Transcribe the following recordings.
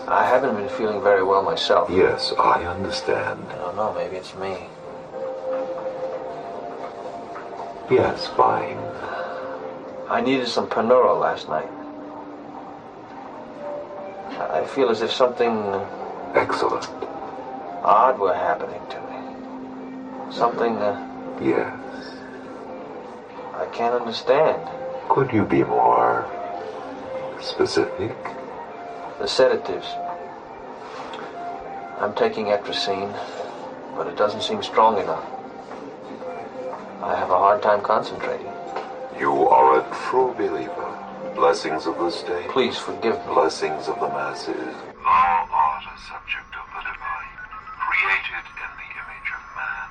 I haven't been feeling very well myself. Yes, I understand. I don't know, maybe it's me. Yes, fine. I needed some Panuro last night. I feel as if something Excellent. odd were happening to me. Something Yes. I can't understand. Could you be more specific? The sedatives. I'm taking Ectracine, but it doesn't seem strong enough. I have a hard time concentrating. You are a true believer. Blessings of the state. Please forgive me. Blessings of the masses. Thou art a subject of the divine, created in the image of man,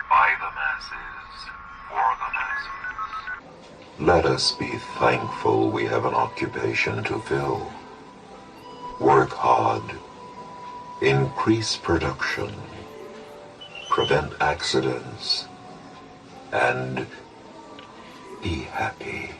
by the masses, for the masses. Let us be thankful we have an occupation to fill. Work hard. Increase production. Prevent accidents. And be happy.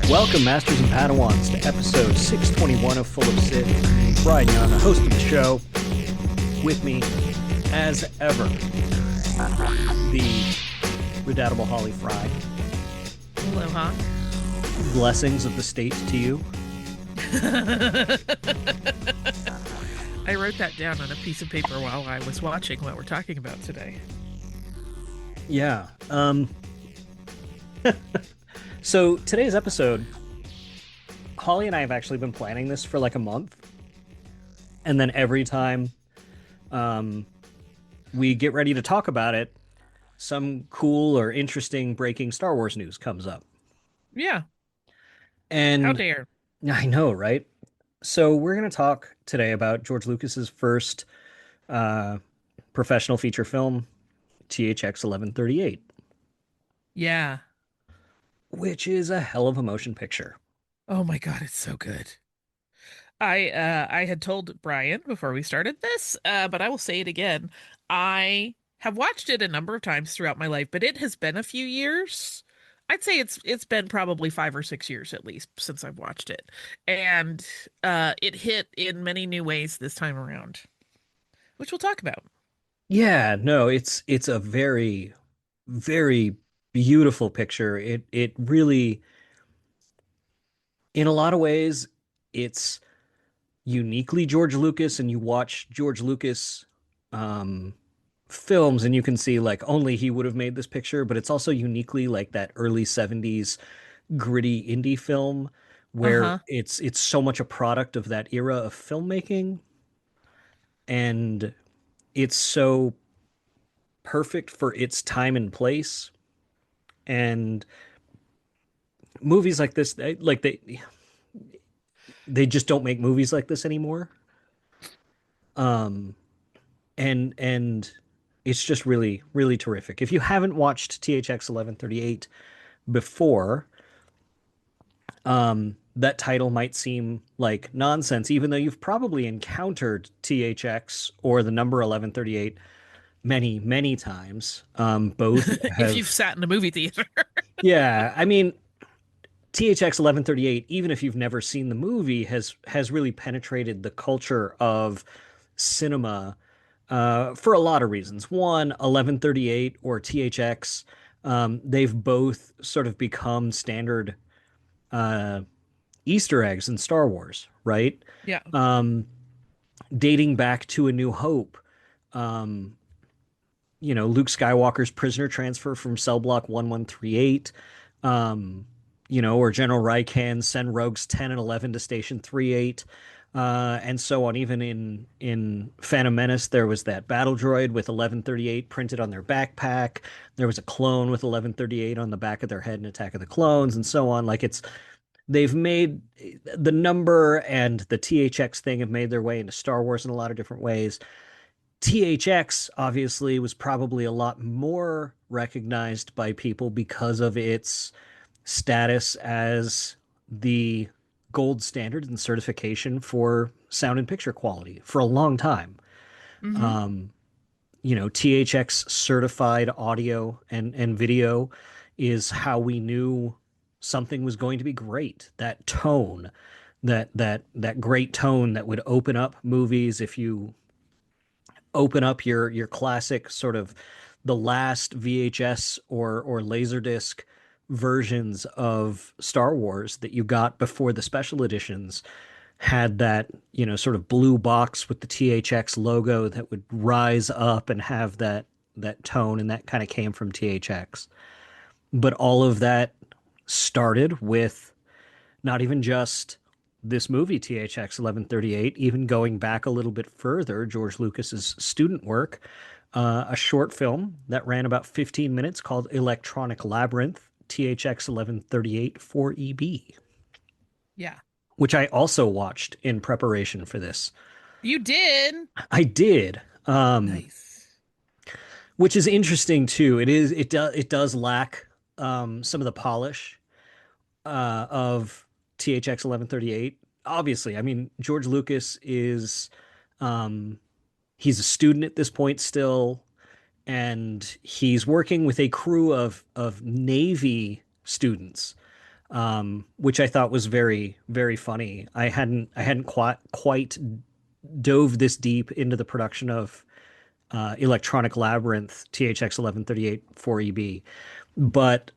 Welcome, Masters and Padawans, to episode 621 of Full of Sith. Bryan Young, the host of the show. With me, as ever, the redoubtable Holly Fry. Aloha. Blessings of the state to you. I wrote that down on a piece of paper while I was watching what we're talking about today. Yeah. So today's episode, Holly and I have actually been planning this for like a month. And then every time we get ready to talk about it, some cool or interesting breaking Star Wars news comes up. Yeah. And How dare. I know, right? So we're going to talk today about George Lucas's first professional feature film, THX-1138. Yeah. Which is a hell of a motion picture. Oh my God, it's so good. I had told Bryan before we started this, but I will say it again. I have watched it a number of times throughout my life, but it has been a few years. I'd say it's been probably 5 or 6 years at least since I've watched it. And it hit in many new ways this time around, which we'll talk about. Yeah, no, it's a very, very beautiful picture. It really, in a lot of ways, it's uniquely George Lucas, and you watch George Lucas films and you can see like only he would have made this picture, but it's also uniquely like that early 70s gritty indie film where Uh-huh. it's so much a product of that era of filmmaking, and it's so perfect for its time and place. And movies like this, they just don't make movies like this anymore. Um, and it's just really, really terrific. If you haven't watched THX 1138 before, that title might seem like nonsense, even though you've probably encountered THX or the number 1138 many, many times. Both If you've have, sat in a movie theater. yeah, I mean, THX 1138, even if you've never seen the movie, has really penetrated the culture of cinema for a lot of reasons. One, 1138 or THX, they've both sort of become standard uh, Easter eggs in Star Wars, right? Yeah. Dating back to A New Hope, um, Luke Skywalker's prisoner transfer from cell block 1138, or General Rieekan send rogues 10 and 11 to Station 38, and so on. Even in Phantom Menace, there was that battle droid with 1138 printed on their backpack. There was a clone with 1138 on the back of their head in Attack of the Clones, and so on. Like they've made the number and the THX thing have made their way into Star Wars in a lot of different ways. THX obviously was probably a lot more recognized by people because of its status as the gold standard and certification for sound and picture quality for a long time. Mm-hmm. Um, THX certified audio and video is how we knew something was going to be great. That tone, that great tone that would open up movies if you open up your classic sort of the last VHS or Laserdisc versions of Star Wars that you got before the special editions had that, sort of blue box with the THX logo that would rise up and have that tone, and that kind of came from THX. But all of that started with not even just this movie, THX 1138, even going back a little bit further, George Lucas's student work, a short film that ran about 15 minutes called Electronic Labyrinth, THX 1138 4EB, Yeah. which I also watched in preparation for this. You did. I did. Nice. Which is interesting too. It does lack some of the polish of THX 1138. Obviously, I mean George Lucas is um, he's a student at this point still, and he's working with a crew of Navy students, which I thought was very very funny. I hadn't quite dove this deep into the production of Electronic Labyrinth THX 1138 4EB, but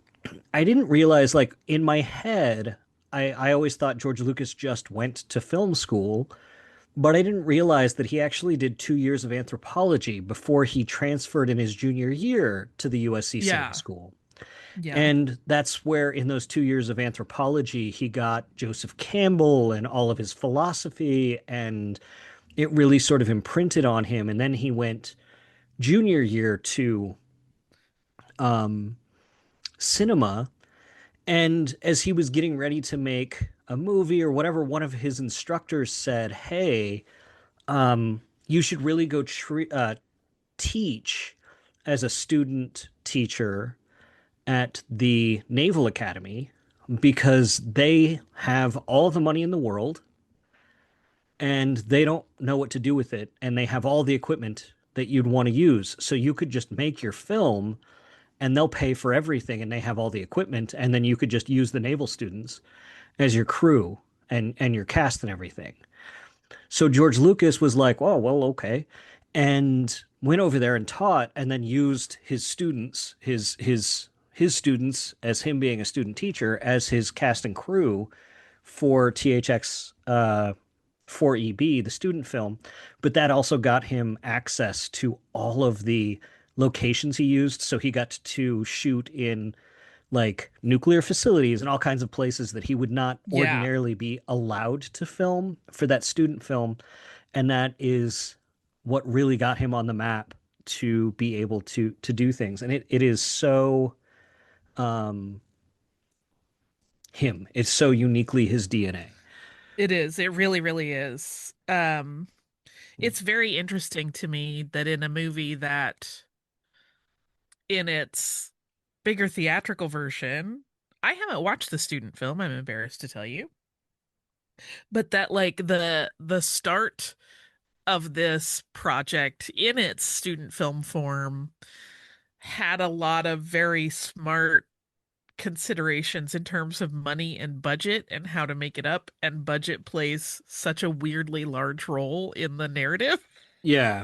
I didn't realize, like, in my head, I always thought George Lucas just went to film school, but I didn't realize that he actually did 2 years of anthropology before he transferred in his junior year to the USC Cinema Yeah. School. Yeah. And that's where, in those 2 years of anthropology, he got Joseph Campbell and all of his philosophy, and it really sort of imprinted on him. And then he went junior year to um, cinema. And as he was getting ready to make a movie or whatever, one of his instructors said, "Hey, you should really go teach as a student teacher at the Naval Academy because they have all the money in the world and they don't know what to do with it, and they have all the equipment that you'd want to use. So you could just make your film and they'll pay for everything and they have all the equipment, and then you could just use the naval students as your crew and your cast and everything." So George Lucas was like, "Oh, well, okay." And went over there and taught, and then used his students, his students, as him being a student teacher, as his cast and crew for THX 4EB, the student film. But that also got him access to all of the locations he used. So he got to shoot in like nuclear facilities and all kinds of places that he would not Yeah. ordinarily be allowed to film for that student film. And that is what really got him on the map to be able to do things. And it is so um him. It's so uniquely his DNA. It is. It really, really is. It's very interesting to me that in a movie that in its bigger theatrical version, I haven't watched the student film, I'm embarrassed to tell you, but that like the start of this project in its student film form had a lot of very smart considerations in terms of money and budget and how to make it up, and budget plays such a weirdly large role in the narrative. Yeah.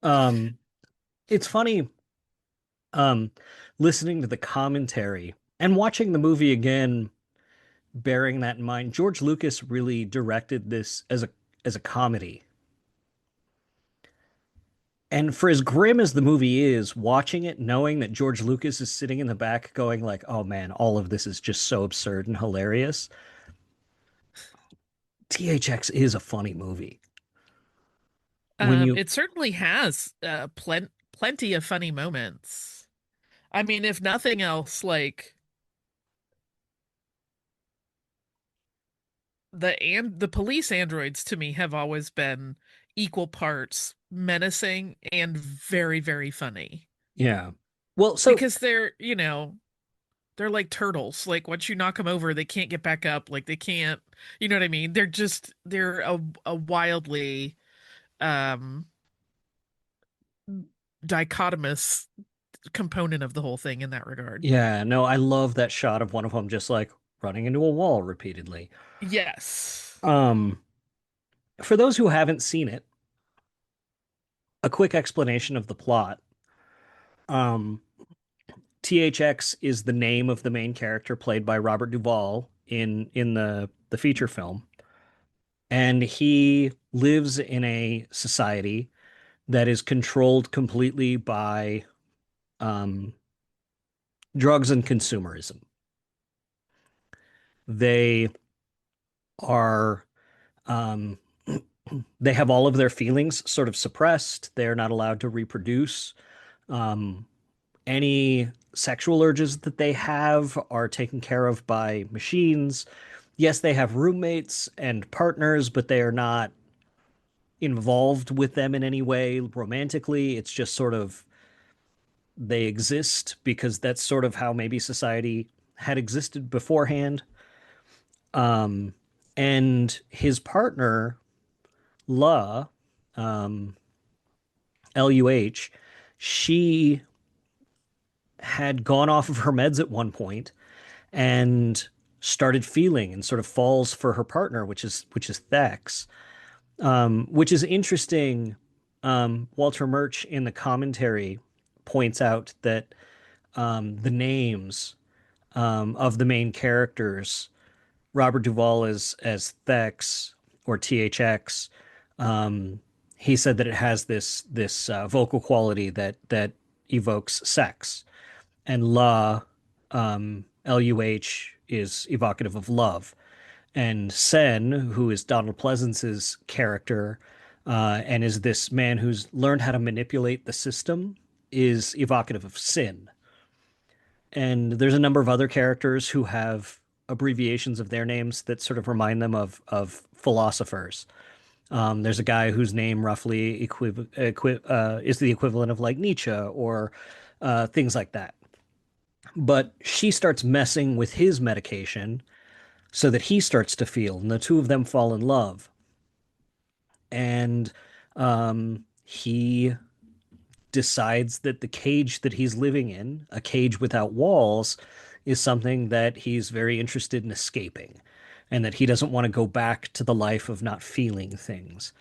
Um it's funny um listening to the commentary and watching the movie again, bearing that in mind. George Lucas really directed this as a comedy. And for as grim as the movie is, watching it knowing that George Lucas is sitting in the back going like, "Oh man, all of this is just so absurd and hilarious." THX is a funny movie. When you It certainly has plenty of funny moments. I mean, if nothing else, like the police androids to me have always been equal parts menacing and very, very funny Yeah. Well, so because they're like turtles. Like once you knock them over, they can't get back up. Like they can't, you know what I mean? They're a wildly um dichotomous component of the whole thing in that regard. yeah, no, I love that shot of one of them just like running into a wall repeatedly. Yes. Um, for those who haven't seen it, a quick explanation of the plot. Um, THX is the name of the main character played by Robert Duvall in the feature film, and he lives in a society that is controlled completely by um, drugs and consumerism. They are um, they have all of their feelings sort of suppressed. They're not allowed to reproduce. Um, any sexual urges that they have are taken care of by machines. Yes, they have roommates and partners, but they are not involved with them in any way romantically. It's just sort of they exist because that's sort of how maybe society had existed beforehand. Um, and his partner, La, um, LUH, she had gone off of her meds at one point and started feeling and sort of falls for her partner, which is Thex, which is interesting. Walter Murch in the commentary points out that the names of the main characters, Robert Duvall as Thex or THX, um, he said that it has this vocal quality that evokes sex, and LUH is evocative of love. And Sen, who is Donald Pleasance's character, and is this man who's learned how to manipulate the system, is evocative of sin. And there's a number of other characters who have abbreviations of their names that sort of remind them of philosophers. There's a guy whose name roughly is the equivalent of like Nietzsche or things like that. But she starts messing with his medication so that he starts to feel, and the two of them fall in love. And he decides that the cage that he's living in, a cage without walls, is something that he's very interested in escaping, and that he doesn't want to go back to the life of not feeling things.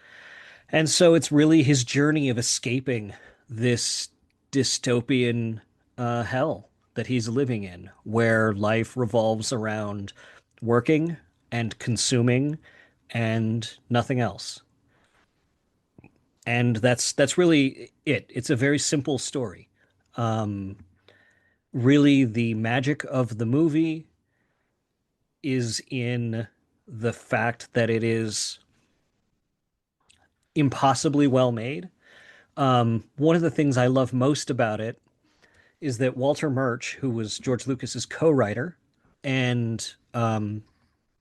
And so it's really his journey of escaping this dystopian hell that he's living in, where life revolves around working and consuming and nothing else. And that's really it. It's a very simple story. Um, Really, the magic of the movie is in the fact that it is impossibly well made. One of the things I love most about it is that Walter Murch, who was George Lucas's co-writer and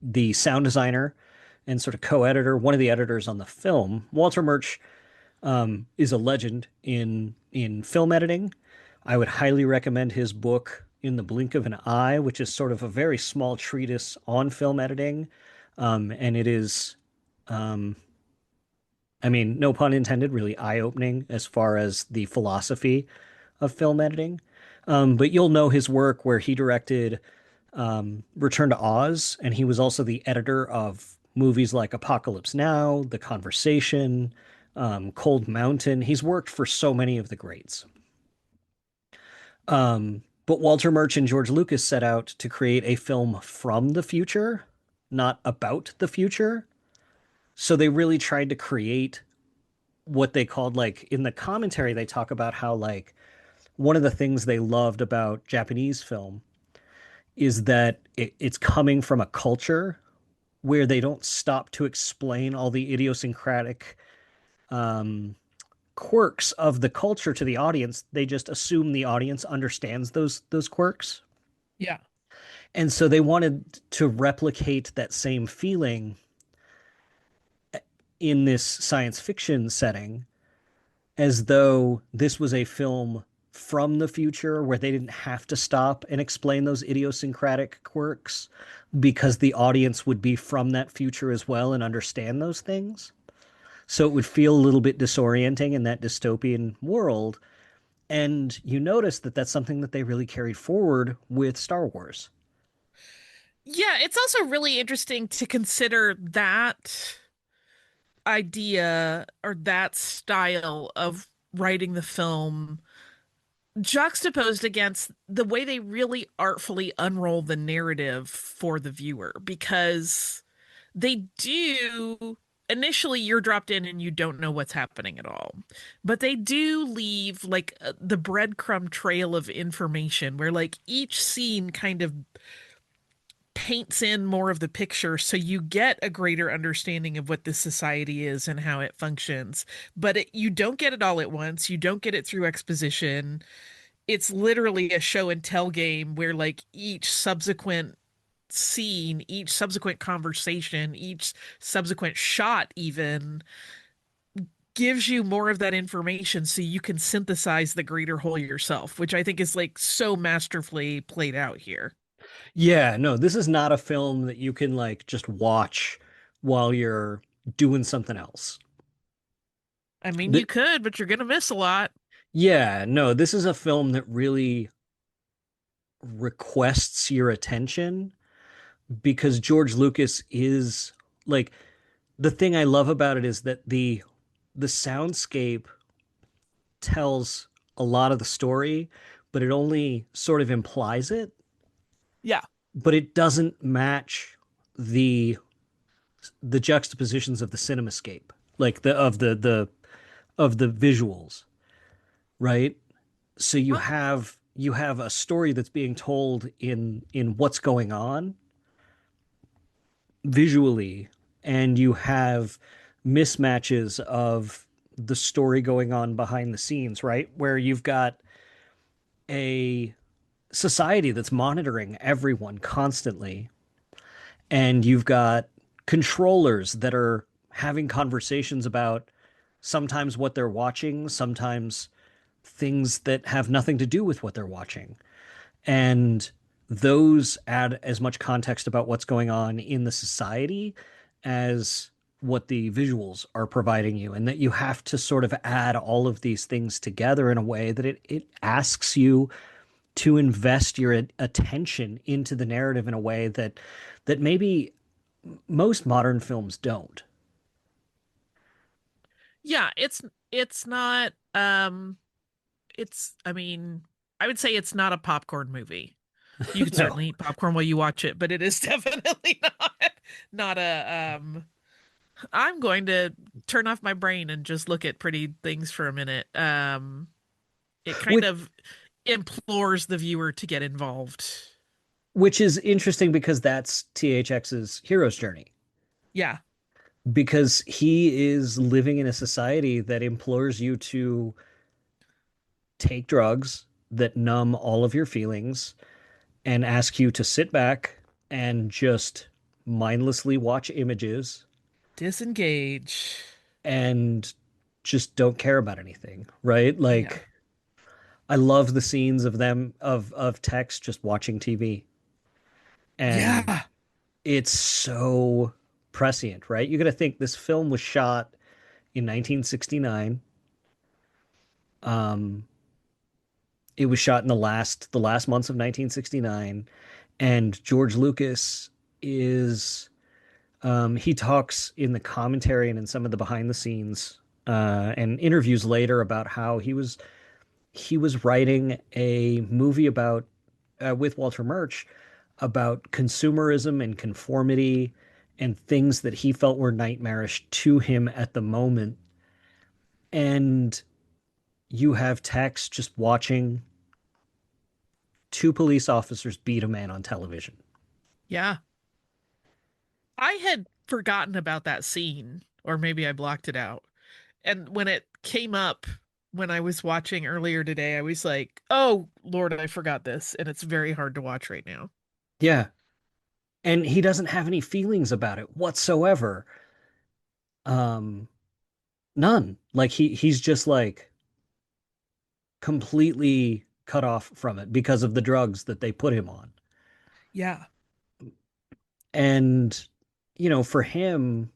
the sound designer and sort of co-editor, one of the editors on the film, Walter Murch is a legend in film editing. I would highly recommend his book In the Blink of an Eye, which is sort of a very small treatise on film editing, and it is, um, I mean, no pun intended, really eye-opening as far as the philosophy of film editing. But you'll know his work where he directed Return to Oz, and he was also the editor of movies like Apocalypse Now, The Conversation, Cold Mountain. He's worked for so many of the greats. But Walter Murch and George Lucas set out to create a film from the future, not about the future. So they really tried to create what they called, like, in the commentary, they talk about how, like, one of the things they loved about Japanese film is that it's coming from a culture where they don't stop to explain all the idiosyncratic um, quirks of the culture to the audience. They just assume the audience understands those quirks. Yeah. And so they wanted to replicate that same feeling in this science fiction setting, as though this was a film from the future where they didn't have to stop and explain those idiosyncratic quirks because the audience would be from that future as well and understand those things. So it would feel a little bit disorienting in that dystopian world. And you notice that that's something that they really carried forward with Star Wars. Yeah, it's also really interesting to consider that idea or that style of writing the film juxtaposed against the way they really artfully unroll the narrative for the viewer, because they do initially you're dropped in and you don't know what's happening at all, but they do leave like the breadcrumb trail of information where like each scene kind of paints in more of the picture so you get a greater understanding of what this society is and how it functions. But you don't get it all at once, you don't get it through exposition. It's literally a show and tell game where like each subsequent scene, each subsequent conversation, each subsequent shot even gives you more of that information so you can synthesize the greater whole yourself, which I think is like so masterfully played out here. Yeah, no, this is not a film that you can like just watch while you're doing something else. I mean, you Th could, but you're gonna miss a lot. yeah, no, this is a film that really requests your attention because George Lucas is like the thing I love about it is that the soundscape tells a lot of the story, but it only sort of implies it, Yeah. but it doesn't match the the juxtapositions of the cinemascape, like the visuals, right? So Well, you have a story that's being told in what's going on visually, and you have mismatches of the story going on behind the scenes, right? Where you've got a society that's monitoring everyone constantly, and you've got controllers that are having conversations about sometimes what they're watching, sometimes things that have nothing to do with what they're watching. And those add as much context about what's going on in the society as what the visuals are providing you, and that you have to sort of add all of these things together in a way that it asks you to invest your attention into the narrative in a way that maybe most modern films don't. yeah, it's not it's I mean, I would say it's not a popcorn movie. You could No. certainly eat popcorn while you watch it, but it is definitely not a I'm going to turn off my brain and just look at pretty things for a minute. It kind Which of implores the viewer to get involved. which is interesting because that's THX's hero's journey. Yeah. Because he is living in a society that implores you to take drugs that numb all of your feelings and ask you to sit back and just mindlessly watch images Disengage. and just don't care about anything, right? Yeah. Like I love the scenes of them of Tex just watching TV, and Yeah. it's so prescient, right? You got to think this film was shot in 1969. Um, it was shot in the last months of 1969, and George Lucas is he talks in the commentary and in some of the behind the scenes and interviews later about how he was writing a movie about with Walter Murch about consumerism and conformity and things that he felt were nightmarish to him at the moment. And you have Tex just watching two police officers beat a man on television. Yeah. I had forgotten about that scene, or maybe I blocked it out. And when it came up when I was watching earlier today, I was like, oh, Lord, I forgot this. And it's very hard to watch right now. Yeah. And he doesn't have any feelings about it whatsoever. Um, none. Like he's just like, completely cut off from it because of the drugs that they put him on. Yeah. And, for him,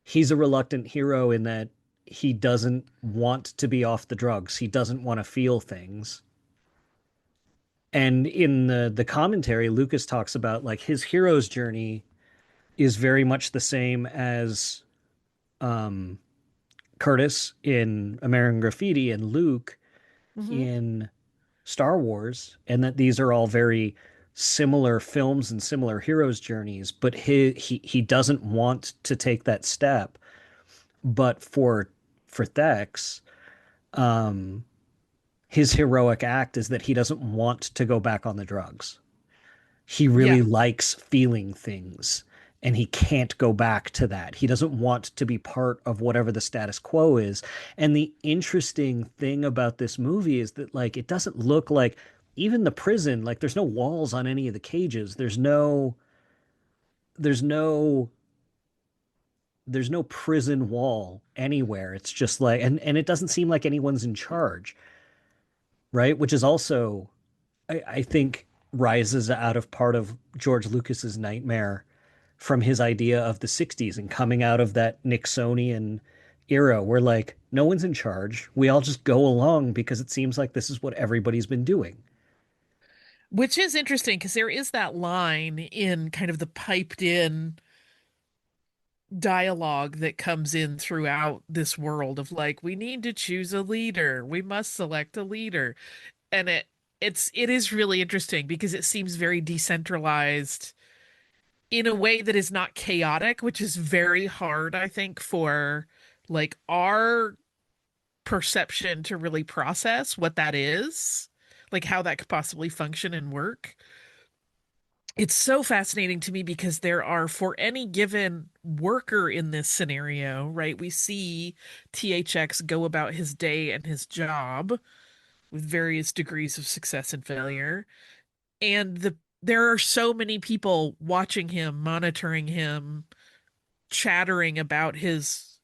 he's a reluctant hero in that he doesn't want to be off the drugs. He doesn't want to feel things. And in the commentary, Lucas talks about like his hero's journey is very much the same as um, Curtis in American Graffiti and Luke Hmm. in Star Wars, and that these are all very similar films and similar heroes' journeys. But he doesn't want to take that step. But for Thex, um, his heroic act is that he doesn't want to go back on the drugs. He Yeah. really likes feeling things and he can't go back to that. He doesn't want to be part of whatever the status quo is. And the interesting thing about this movie is that like it doesn't look like even the prison, like there's no walls on any of the cages. There's no there's no prison wall anywhere. It's just like and it doesn't seem like anyone's in charge, right? Which is also I think rises out of part of George Lucas's nightmare from his idea of the 60s and coming out of that Nixonian era where like no one's in charge. We all just go along because it seems like this is what everybody's been doing. Which is interesting because there is that line in kind of the piped in dialogue that comes in throughout this world of like, we need to choose a leader. We must select a leader. And it is really interesting because it seems very decentralized in a way that is not chaotic, which is very hard, I think, for like our perception to really process what that is, like how that could possibly function and work. It's so fascinating to me because there are, for any given worker in this scenario, right? We see THX go about his day and his job with various degrees of success and failure. And there are so many people watching him, monitoring him, chattering about his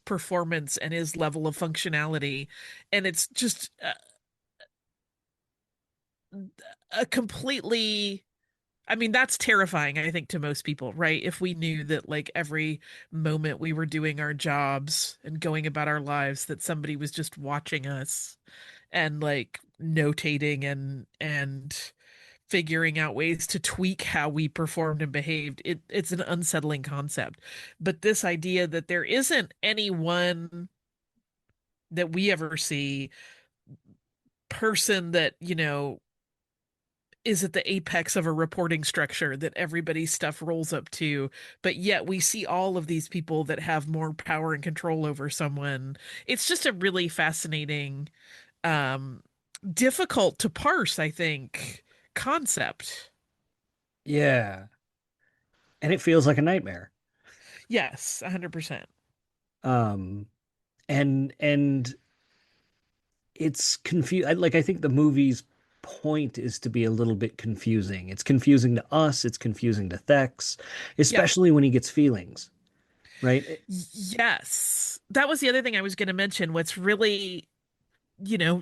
performance and his level of functionality. And it's just a completely, I mean, that's terrifying, I think, to most people, right? If we knew that, like, every moment we were doing our jobs and going about our lives, that somebody was just watching us and, like, notating and figuring out ways to tweak how we performed and behaved. It's an unsettling concept. But this idea that there isn't anyone that we ever see person that, is at the apex of a reporting structure that everybody's stuff rolls up to, but yet we see all of these people that have more power and control over someone. It's just a really fascinating, um, difficult to parse, I think, concept. Yeah. And it feels like a nightmare. Yes, 100%. Um and it's confused. Like I think the movie's point is to be a little bit confusing. It's confusing to us, it's confusing to Thex, Yeah. especially when he gets feelings, right? Yes. That was the other thing I was going to mention. What's really,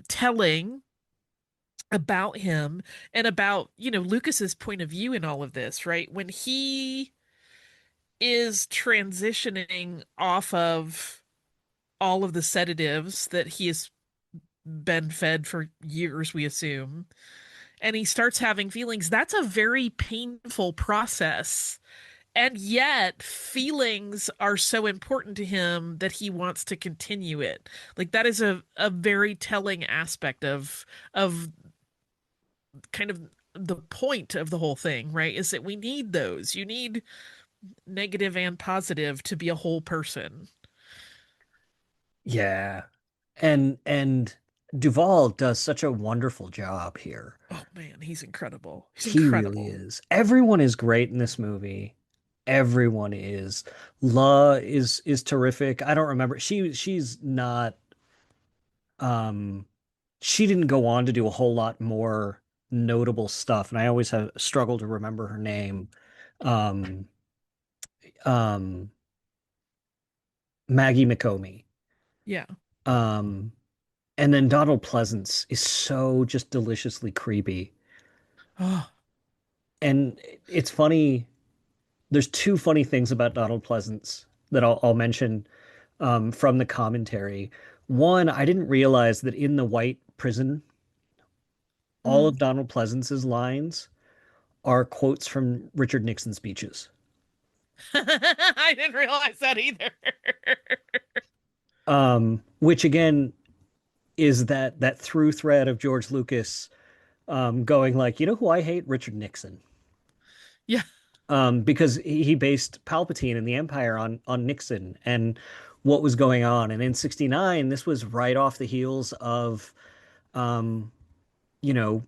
telling about him and about, Lucas's point of view in all of this, right? When he is transitioning off of all of the sedatives that he has been fed for years, we assume, and he starts having feelings, that's a very painful process. And yet, feelings are so important to him that he wants to continue it. Like that is a very telling aspect of kind of the point of the whole thing, right? Is that we need those. You need negative and positive to be a whole person. Yeah. And Duvall does such a wonderful job here. Oh man, he's incredible. He's He really incredible. is. Everyone is great in this movie. Everyone is. La is terrific. I don't remember. She's not um she didn't go on to do a whole lot more notable stuff, and I always have struggled to remember her name. Um um Maggie McComey. Yeah. Um And then Donald Pleasance is so just deliciously creepy. Oh, And it's funny. There's two funny things about Donald Pleasance that I'll mention from the commentary. One, I didn't realize that in the white prison, all mhm. of Donald Pleasance's lines are quotes from Richard Nixon speeches. I didn't realize that either. Which again is that through thread of George Lucas going like, you know who I hate? Richard Nixon. Yeah, Because he based Palpatine and the Empire on Nixon and what was going on. And in '69, this was right off the heels of, um, you know,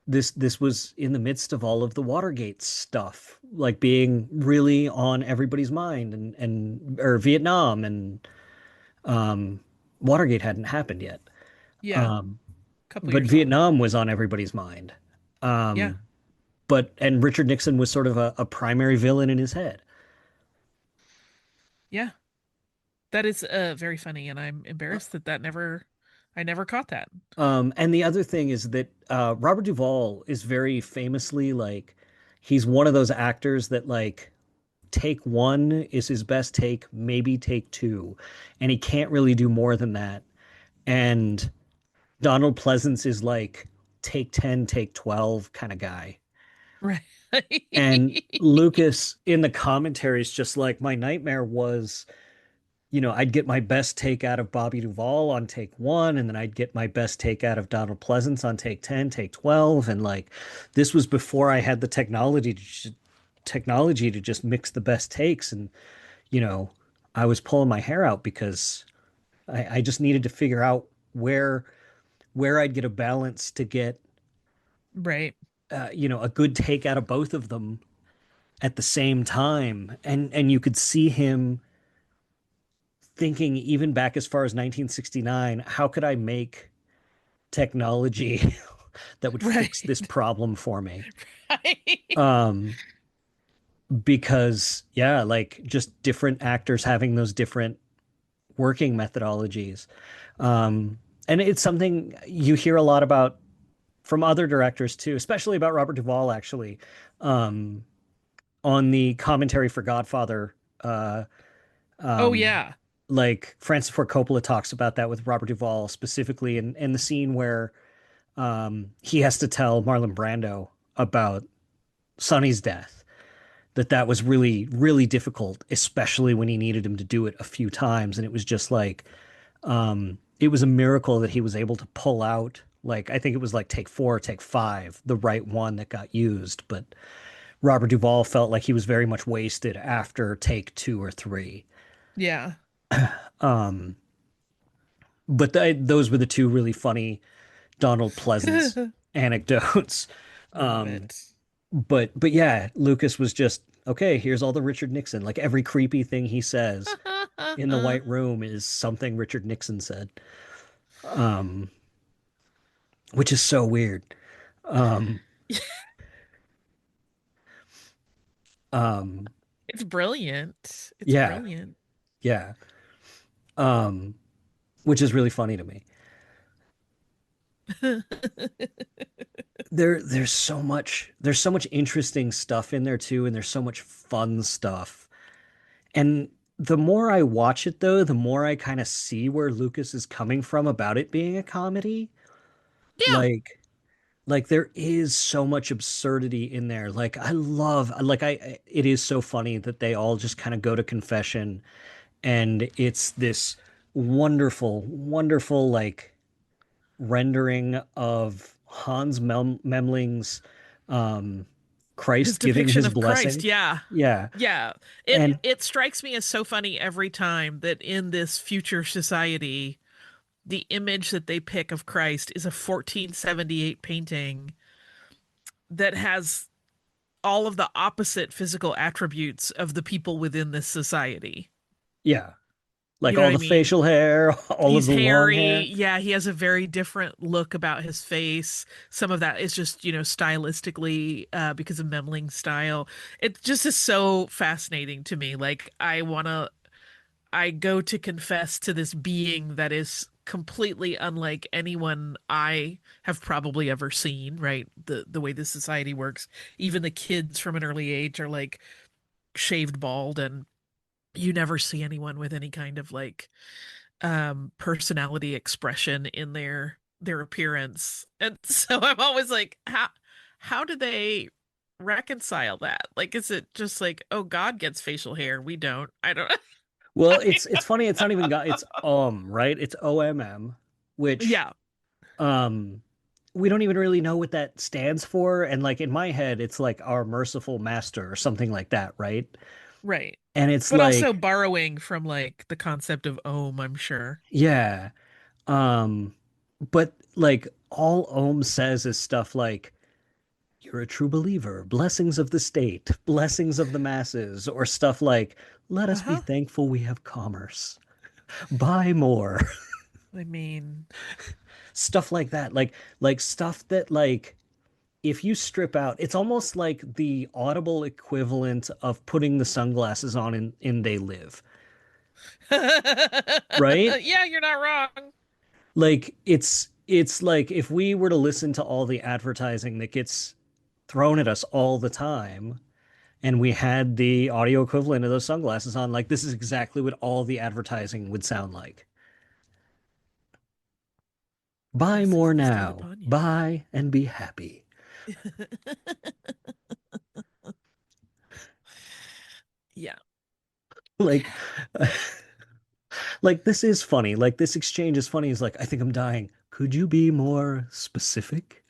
this was in the midst of all of the Watergate stuff, like being really on everybody's mind, and or Vietnam and um, Watergate hadn't happened yet. yeah, Um, couple but years off. Vietnam was on everybody's mind. Yeah, Um, and Richard Nixon was sort of a primary villain in his head. yeah. That is very funny, and I'm embarrassed that I never caught that. And the other thing is that Robert Duvall is very famously like he's one of those actors that like take one is his best take, maybe take two, and he can't really do more than that. And Donald Pleasance is like take 10, take 12 kind of guy. Right. And Lucas in the commentaries just like my nightmare was, I'd get my best take out of Bobby Duvall on take one, and then I'd get my best take out of Donald Pleasance on take 10, take 12. And like this was before I had the technology to just mix the best takes. And, you know, I was pulling my hair out because I just needed to figure out where I'd get a balance to get Right. a good take out of both of them at the same time. And you could see him thinking even back as far as 1969, how could I make technology that would fix Right. this problem for me? Right. Um, because yeah, like just different actors having those different working methodologies. And it's something you hear a lot about from other directors too, especially about Robert Duvall actually. Um, on the commentary for Godfather, Oh um, yeah. like Francis Ford Coppola talks about that with Robert Duvall specifically, and the scene where he has to tell Marlon Brando about Sonny's death. That was really really difficult, especially when he needed him to do it a few times, and it was just like it was a miracle that he was able to pull out. Like I think it was like take four, take five, the right one that got used, but Robert Duvall felt like he was very much wasted after take two or three. Yeah. Um, but those were the two really funny Donald Pleasance anecdotes. Love Um, it. but yeah, Lucas was just okay. Here's all the Richard Nixon. Like every creepy thing he says in the White Room is something Richard Nixon said, um, which is so weird. Um, um, It's brilliant. It's yeah, brilliant. yeah. Um, which is really funny to me. There's so much interesting stuff in there too, and there's so much fun stuff. And the more I watch it though, the more I kind of see where Lucas is coming from about it being a comedy. Yeah. Like there is so much absurdity in there. Like I love like it is so funny that they all just kind of go to confession, and it's this wonderful, wonderful like rendering of Memling's um His Christ giving depiction his of Christ. blessing. Yeah. Yeah. Yeah. It And it strikes me as so funny every time that in this future society, the image that they pick of Christ is a 1478 painting that has all of the opposite physical attributes of the people within this society. yeah, like You know all what I the mean? facial hair, all of He's the long hairy. hair. Yeah, he has a very different look about his face. Some of that is just, stylistically, because of Memling's style. It just is so fascinating to me. Like, I go to confess to this being that is completely unlike anyone I have probably ever seen, right? The way the society works. Even the kids from an early age are like shaved bald, and you never see anyone with any kind of like personality expression in their appearance. And so I'm always like, how do they reconcile that? Like, is it just like, oh, God gets facial hair, we don't? I don't. Well, it's funny. It's not even got. It's right. It's OMM, which Yeah, um we don't even really know what that stands for. And like in my head, it's like our merciful master or something like that, right? right. And it's But also like, borrowing from like the concept of ohm, I'm sure. yeah. Um, but like all Ohm says is stuff like, you're a true believer, blessings of the state, blessings of the masses, or stuff like, let us be Uh-huh. thankful we have commerce, buy more. I mean, Stuff like that. Like stuff that like if you strip out, it's almost like the audible equivalent of putting the sunglasses on in They Live, right? yeah, you're not wrong. Like it's like if we were to listen to all the advertising that gets thrown at us all the time and we had the audio equivalent of those sunglasses on, like this is exactly what all the advertising would sound like. Buy Blessings more bestowed now. upon you. Buy and be happy. Yeah. Like like this is funny. Like this exchange is funny. He's like, I think I'm dying. Could you be more specific?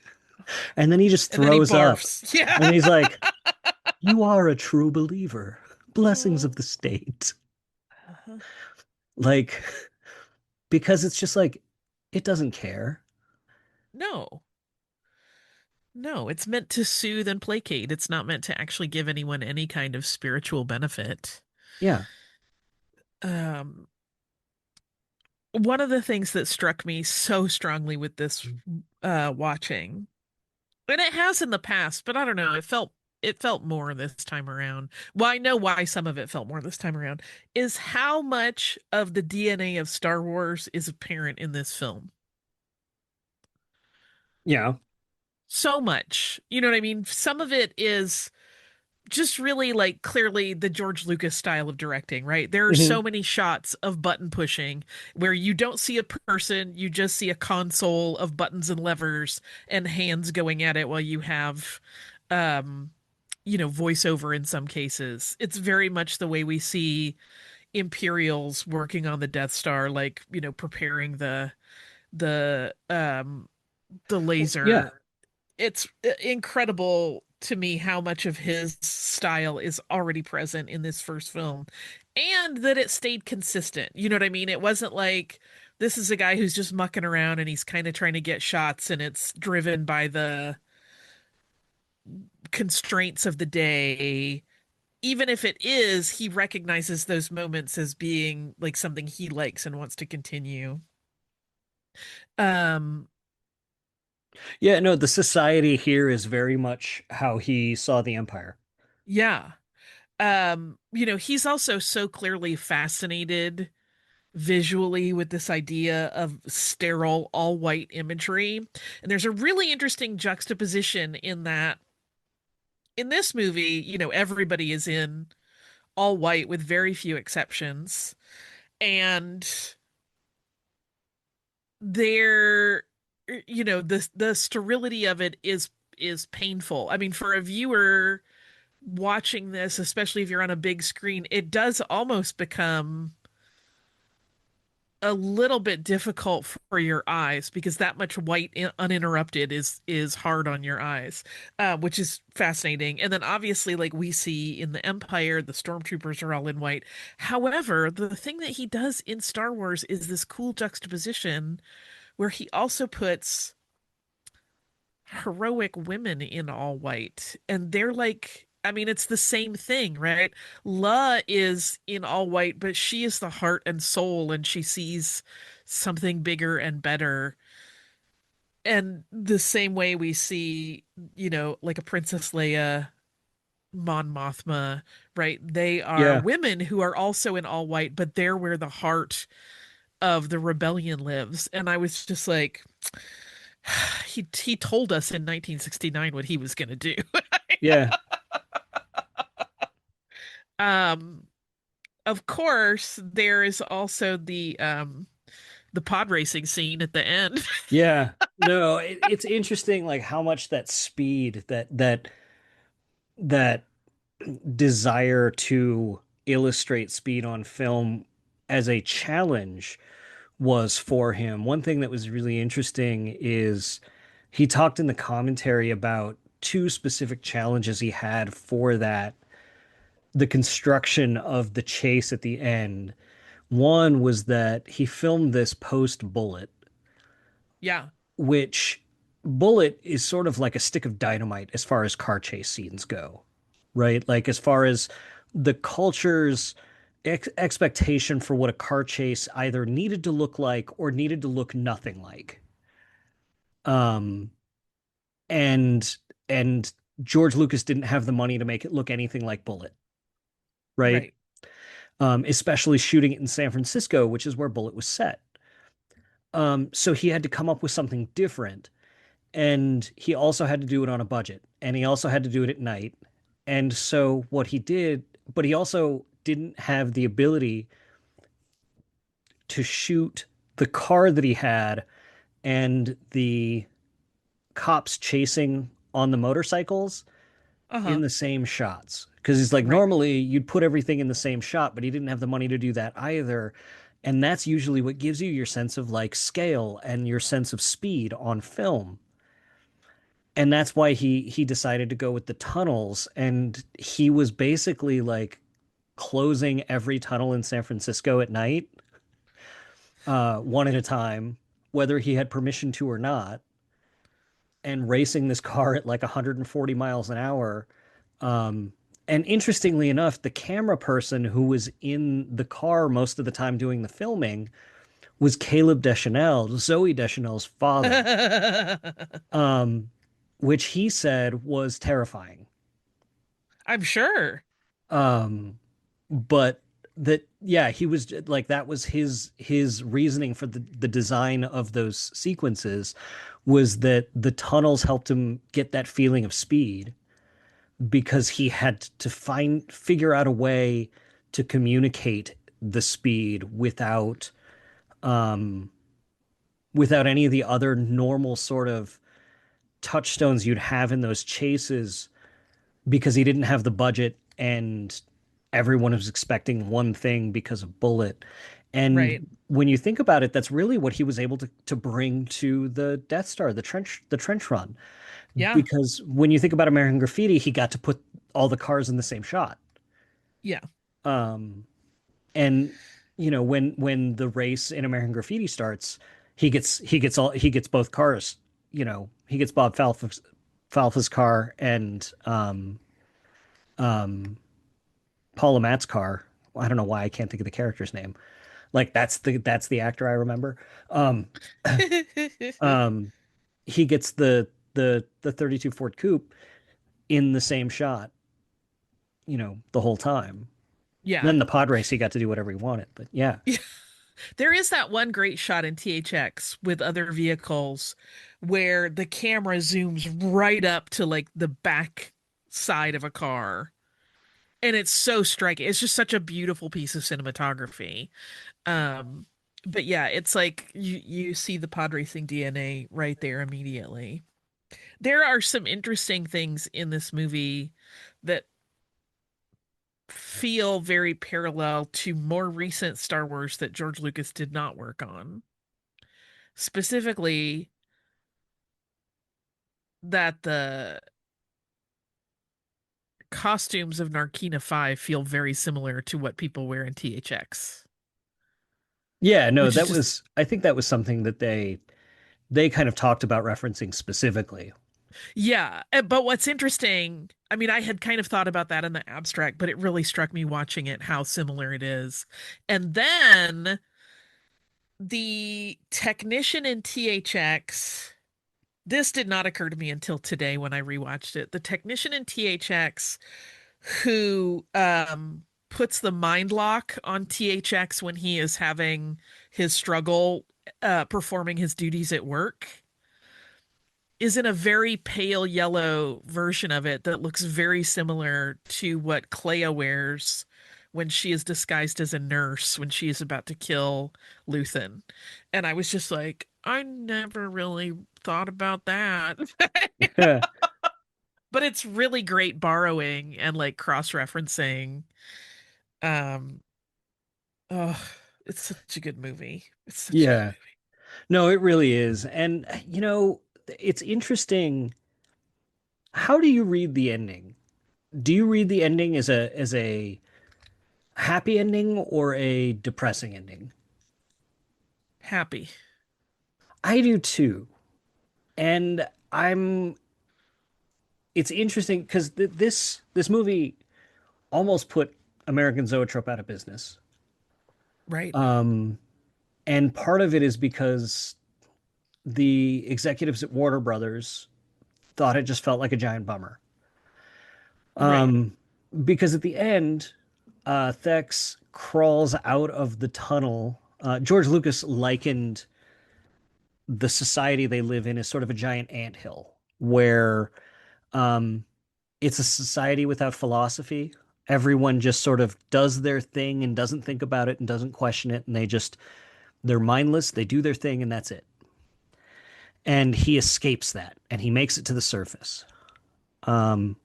And then he just And then he throws up barfs. Yeah. and he's like, you are a true believer. Blessings of the state. Uh-huh. Like, because it's just like, it doesn't care. No. No, it's meant to soothe and placate. It's not meant to actually give anyone any kind of spiritual benefit. Yeah. Um, One of the things that struck me so strongly with this watching, and it has in the past, but I don't know, it felt more this time around. Well, I know why some of it felt more this time around, is how much of the DNA of Star Wars is apparent in this film. Yeah. So much. You know what I mean? Some of it is just really like clearly the George Lucas style of directing, right? There are Hmm. so many shots of button pushing where you don't see a person, you just see a console of buttons and levers and hands going at it while you have um voiceover in some cases. It's very much the way we see Imperials working on the Death Star, like, preparing the the Yeah. laser. It's incredible to me how much of his style is already present in this first film, and that it stayed consistent. You know what I mean? It wasn't like this is a guy who's just mucking around and he's kind of trying to get shots and it's driven by the constraints of the day. Even if it is, he recognizes those moments as being like something he likes and wants to continue. Um, Yeah. No, the society here is very much how he saw the Empire. yeah. He's also so clearly fascinated visually with this idea of sterile all white imagery. And there's a really interesting juxtaposition in that in this movie, everybody is in all white with very few exceptions. And there the sterility of it is painful. I mean, for a viewer watching this, especially if you're on a big screen, it does almost become a little bit difficult for your eyes because that much white uninterrupted is hard on your eyes, which is fascinating. And then obviously, like we see in the Empire, the stormtroopers are all in white. However, the thing that he does in Star Wars is this cool juxtaposition where he also puts heroic women in all white, and they're like, I mean, it's the same thing, right? La is in all white, but she is the heart and soul, and she sees something bigger and better. And the same way we see, like a Princess Leia, Mon Mothma, right? They are Yeah. women who are also in all white, but they're where the heart of The Rebellion Lives, and I was just like, he told us in 1969 what he was going to do. Yeah. Um, of course, there is also the pod racing scene at the end. Yeah. No, it's interesting like how much that speed, that desire to illustrate speed on film as a challenge was for him. One thing that was really interesting is he talked in the commentary about two specific challenges he had for that, the construction of the chase at the end. One was that he filmed this post Bullet, Yeah, which Bullet is sort of like a stick of dynamite as far as car chase scenes go, right? Like as far as the culture's expectation for what a car chase either needed to look like or needed to look nothing like. Um, and and George Lucas didn't have the money to make it look anything like Bullet, right? right. Especially shooting it in San Francisco, which is where Bullet was set. So he had to come up with something different. And he also had to do it on a budget. And he also had to do it at night. And so what he did, but he also didn't have the ability to shoot the car that he had and the cops chasing on the motorcycles in Uh-huh. the same shots. Because he's like, Right. normally you'd put everything in the same shot, but he didn't have the money to do that either. And that's usually what gives you your sense of like scale and your sense of speed on film. And that's why he decided to go with the tunnels. And he was basically like closing every tunnel in San Francisco at night, one at a time, whether he had permission to or not, and racing this car at like 140 miles an hour. And interestingly enough, the camera person who was in the car most of the time doing the filming was Caleb Deschanel, Zoe Deschanel's father, um, which he said was terrifying. I'm sure. Um, but that, yeah, he was like, that was his reasoning for the design of those sequences was that the tunnels helped him get that feeling of speed because he had to figure out a way to communicate the speed um without any of the other normal sort of touchstones you'd have in those chases because he didn't have the budget and everyone was expecting one thing because of Bullet. Right. And when you think about it, that's really what he was able to bring to the Death Star, the trench run. Yeah. Because when you think about American Graffiti, he got to put all the cars in the same shot. Yeah. Um, and when the race in American Graffiti starts, he gets both cars. He gets Bob Falfa's car and um Paula Matt's car. I don't know why I can't think of the character's name. Like that's the actor I remember. Um, um, he gets the 32 Ford Coupe in the same shot, the whole time. Yeah. Then the pod race, he got to do whatever he wanted. But yeah, There is that one great shot in THX with other vehicles where the camera zooms right up to like the back side of a car. And it's so striking. It's just such a beautiful piece of cinematography. Um, but yeah, it's like you see the pod racing DNA right there immediately. There are some interesting things in this movie that feel very parallel to more recent Star Wars that George Lucas did not work on. Specifically, that the costumes of Narkina 5 feel very similar to what people wear in THX, yeah, no, which is just, I think that was something that they kind of talked about referencing specifically. yeah. But what's interesting, I mean, I had kind of thought about that in the abstract, but it really struck me watching it how similar it is. And then the technician in THX, this did not occur to me until today when I rewatched it. The technician in THX who puts the mind lock on THX when he is having his struggle performing his duties at work is in a very pale yellow version of it that looks very similar to what Clea wears when she is disguised as a nurse when she is about to kill Luthen. And I was just like, I never really thought about that. But it's really great borrowing and like cross-referencing. Um, oh, it's such a good movie. It's such a good Yeah. No, it really is. And it's interesting. How do you read the ending? Do you read the ending as a happy ending or a depressing ending? happy. I do too. And I'm it's interesting because this movie almost put American Zoetrope out of business. Right. Um, and part of it is because the executives at Warner Brothers thought it just felt like a giant bummer. Right. Um, because at the end, Thex crawls out of the tunnel. George Lucas likened the society they live in as sort of a giant anthill, where um, it's a society without philosophy. Everyone just sort of does their thing and doesn't think about it and doesn't question it, and they're mindless. They do their thing, and that's it. And he escapes that, and he makes it to the surface. Um,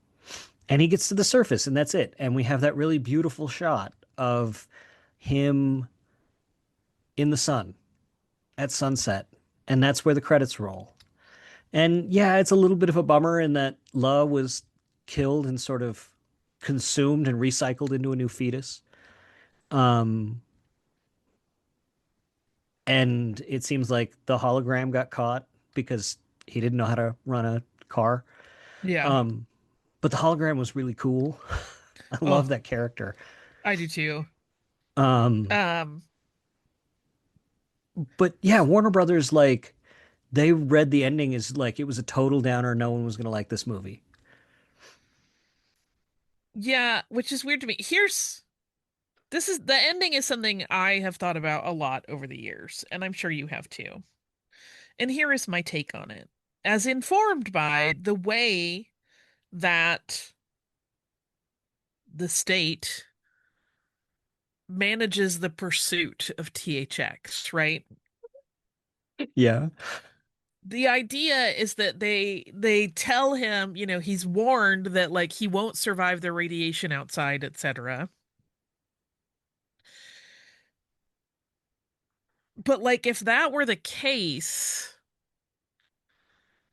and he gets to the surface, and that's it. And we have that really beautiful shot of him in the sun at sunset, and that's where the credits roll. And yeah, it's a little bit of a bummer in that La was killed and sort of consumed and recycled into a new fetus. Um, and it seems like the hologram got caught because he didn't know how to run a car. Yeah. Um, but the hologram was really cool. I love Oh, that character. I do too. Um, Um, but yeah, Warner Brothers, like, they read the ending as like it was a total downer. No one was going to like this movie. yeah, which is weird to me. This is the ending is something I have thought about a lot over the years, and I'm sure you have too. And here is my take on it, as informed by the way that the state manages the pursuit of THX, right? Yeah. The idea is that they tell him, he's warned that like he won't survive the radiation outside, etc. But like if that were the case,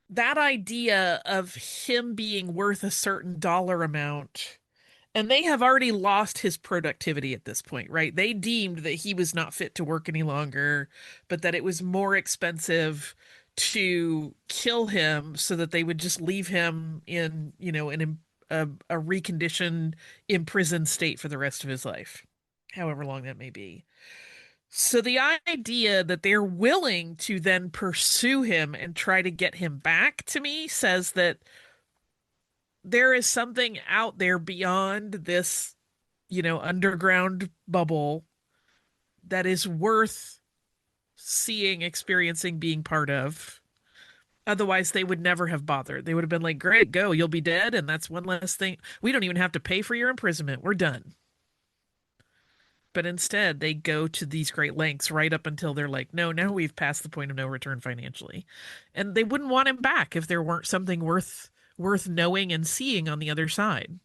that idea of him being worth a certain dollar amount, and they have already lost his productivity at this point, right? They deemed that he was not fit to work any longer, but that it was more expensive to kill him so that they would just leave him in, a reconditioned, imprisoned state for the rest of his life, however long that may be. So the idea that they're willing to then pursue him and try to get him back to me says that there is something out there beyond this, underground bubble that is worth seeing, experiencing, being part of. Otherwise, they would never have bothered. They would have been like, great, go, you'll be dead. And that's one less thing. We don't even have to pay for your imprisonment. We're done. But instead, they go to these great lengths right up until they're like, no, now we've passed the point of no return financially. And they wouldn't want him back if there weren't something worth knowing and seeing on the other side.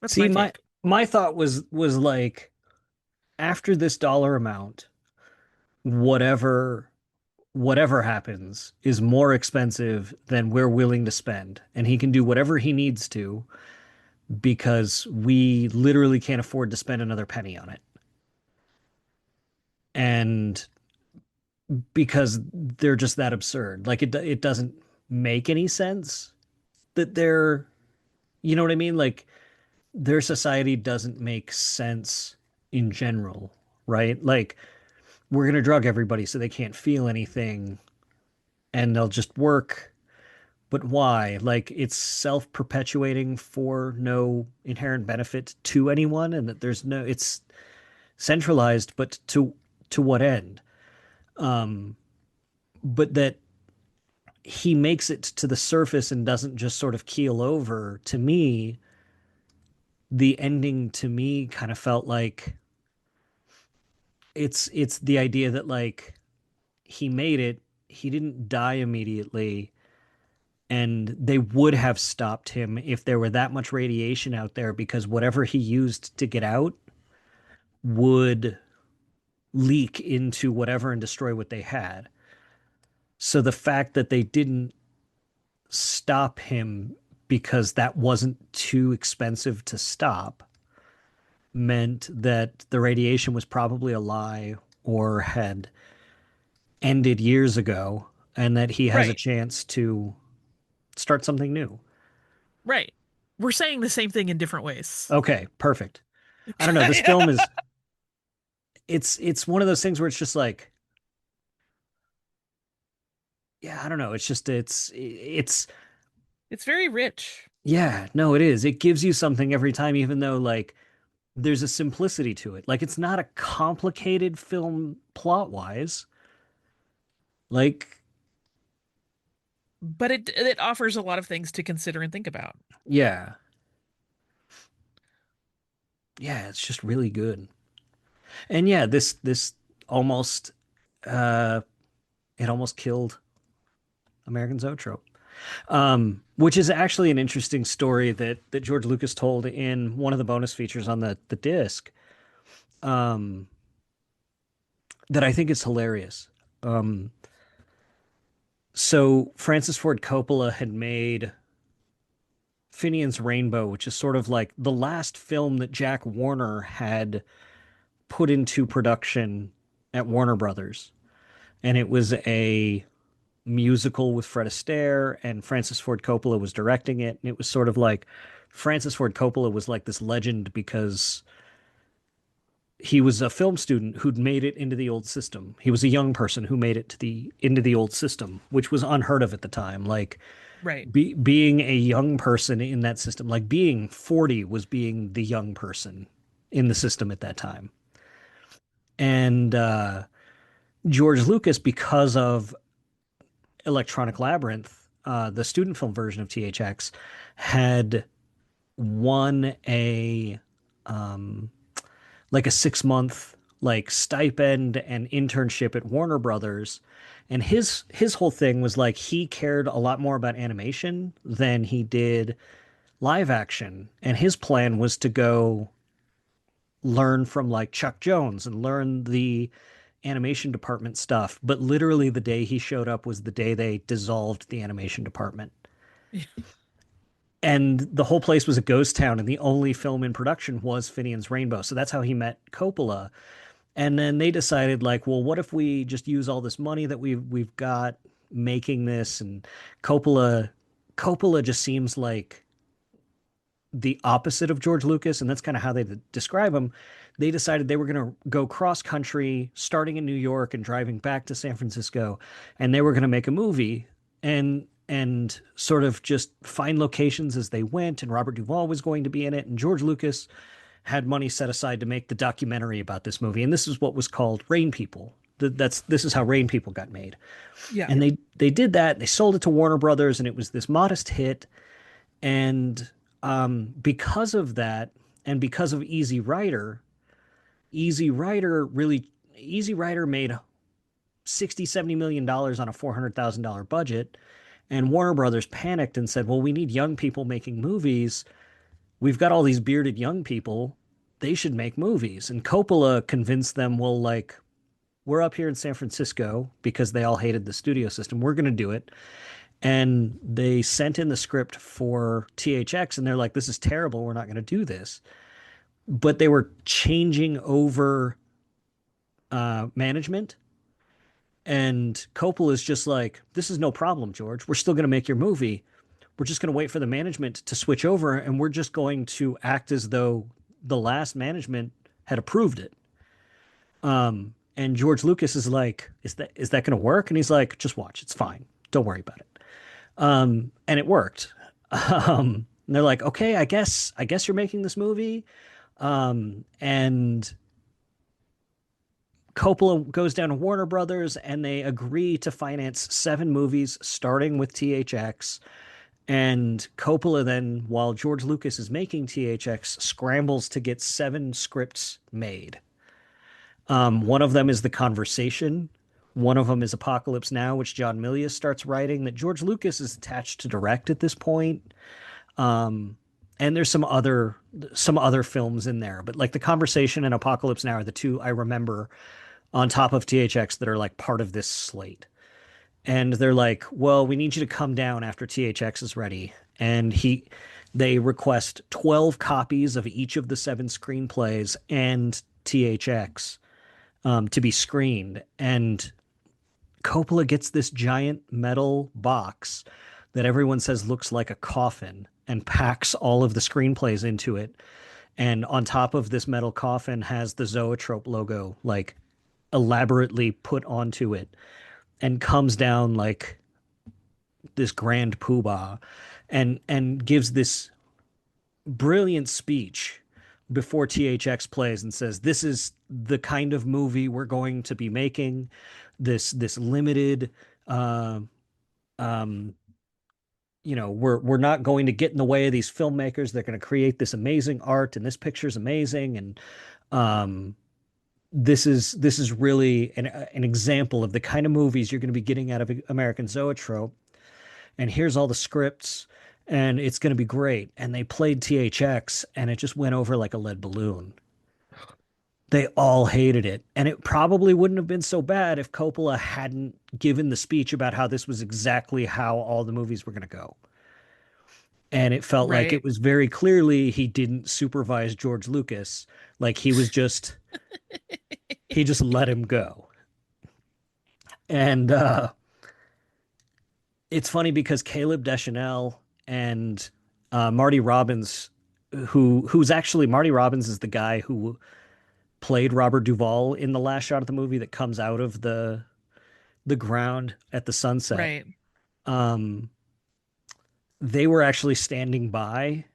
That's See, my my take. my thought was like after this dollar amount, whatever whatever happens is more expensive than we're willing to spend, and he can do whatever he needs to because we literally can't afford to spend another penny on it. And because they're just that absurd. Like it doesn't make any sense that they're, you know what I mean? Like their society doesn't make sense in general, right? Like we're going to drug everybody so they can't feel anything and they'll just work. But why? Like it's self-perpetuating for no inherent benefit to anyone, and that there's no, it's centralized, but to what end? Um, but that he makes it to the surface and doesn't just sort of keel over. To me, the ending to me kind of felt like it's the idea that like he made it, he didn't die immediately, and they would have stopped him if there were that much radiation out there because whatever he used to get out would leak into whatever and destroy what they had. So the fact that they didn't stop him because that wasn't too expensive to stop meant that the radiation was probably a lie or had ended years ago and that he has a Right. chance to start something new. Right. We're saying the same thing in different ways. Okay, perfect. I don't know. This film is it's one of those things where it's just like, yeah, I don't know. It's just it's It's very rich. yeah, no, it is. It gives you something every time, even though like there's a simplicity to it. Like it's not a complicated film plot wise. Like, But it offers a lot of things to consider and think about. yeah. Yeah, it's just really good. And yeah, this almost uh it almost killed American Zoetrope. Which is actually an interesting story that George Lucas told in one of the bonus features on the disc. Um, that I think is hilarious. Um, so Francis Ford Coppola had made Finian's Rainbow, which is sort of like the last film that Jack Warner had put into production at Warner Brothers. And it was a musical with Fred Astaire, and Francis Ford Coppola was directing it. And it was sort of like Francis Ford Coppola was like this legend because he was a film student who'd made it into the old system. He was a young person who made it to the into the old system, which was unheard of at the time. Like Right. being a young person in that system, like being 40 was being the young person in the system at that time. And George Lucas, because of Electronic Labyrinth, the student film version of THX, had won a like a 6 month like stipend and internship at Warner Brothers. And his whole thing was like he cared a lot more about animation than he did live action. And his plan was to go learn from like Chuck Jones and learn the animation department stuff. But literally the day he showed up was the day they dissolved the animation department. And the whole place was a ghost town, and the only film in production was Finian's Rainbow. So that's how he met Coppola. And then they decided, like, well, what if we just use all this money that we've got making this? And Coppola just seems like the opposite of George Lucas, and that's kind of how they describe him. They decided they were going to go cross country, starting in New York and driving back to San Francisco, and they were going to make a movie and sort of just find locations as they went. And Robert Duvall was going to be in it, and George Lucas had money set aside to make the documentary about this movie, and this is what was called Rain People. This is how Rain People got made, Yeah. and they did that. They sold it to Warner Brothers, and it was this modest hit. And because of that, and because of Easy Rider really Easy Rider made 60-70 million dollars on a $400,000 budget, and Warner Brothers panicked and said, "Well, we need young people making movies. We've got all these bearded young people. They should make movies." And Coppola convinced them, "Well, like we're up here in San Francisco because they all hated the studio system. We're going to do it." And they sent in the script for THX, and they're like, "This is terrible. We're not going to do this." But they were changing over management. And Coppola is just like, "This is no problem, George. We're still going to make your movie. We're just going to wait for the management to switch over, and we're just going to act as though the last management had approved it." And George Lucas is like, "Is that going to work?" And he's like, "Just watch. It's fine. Don't worry about it." And it worked. And they're like, "Okay, I guess you're making this movie." And Coppola goes down to Warner Brothers and they agree to finance 7 movies, starting with THX. And Coppola then, while George Lucas is making THX, scrambles to get 7 scripts made. One of them is The Conversation. One of them is Apocalypse Now, which John Milius starts writing, that George Lucas is attached to direct at this point. And there's some other films in there, but like The Conversation and Apocalypse Now are the two I remember on top of THX that are like part of this slate. And they're like, "Well, we need you to come down after THX is ready." And they request 12 copies of each of the 7 screenplays and THX to be screened. And Coppola gets this giant metal box that everyone says looks like a coffin and packs all of the screenplays into it. And on top of this metal coffin has the Zoetrope logo, like elaborately put onto it, and comes down like this grand poobah and gives this brilliant speech before THX plays and says, "This is the kind of movie we're going to be making. This limited, uh, um, we're not going to get in the way of these filmmakers. They're going to create this amazing art, and this picture's amazing. And um, this is really an example of the kind of movies you're going to be getting out of American Zoetrope. And here's all the scripts, and it's going to be great." And they played THX, and it just went over like a lead balloon. They all hated it. And it probably wouldn't have been so bad if Coppola hadn't given the speech about how this was exactly how all the movies were going to go. And it felt like Right. it was very clearly he didn't supervise George Lucas. Like he just let him go. And it's funny because Caleb Deschanel and Marty Robbins, who's actually Marty Robbins is the guy who played Robert Duvall in the last shot of the movie that comes out of the ground at the sunset. Right. Um, they were actually standing by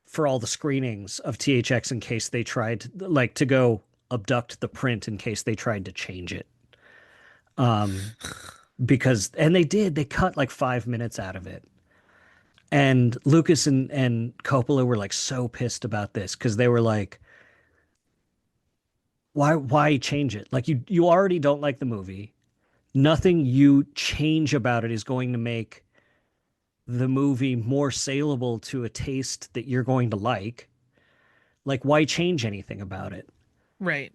for all the screenings of THX in case they tried like to go abduct the print in case they tried to change it. Um, because and they did, they cut like 5 minutes out of it. And Lucas and Coppola were like so pissed about this because they were like, why change it? Like you already don't like the movie. Nothing you change about it is going to make the movie more saleable to a taste that you're going to like. Like, why change anything about it? Right.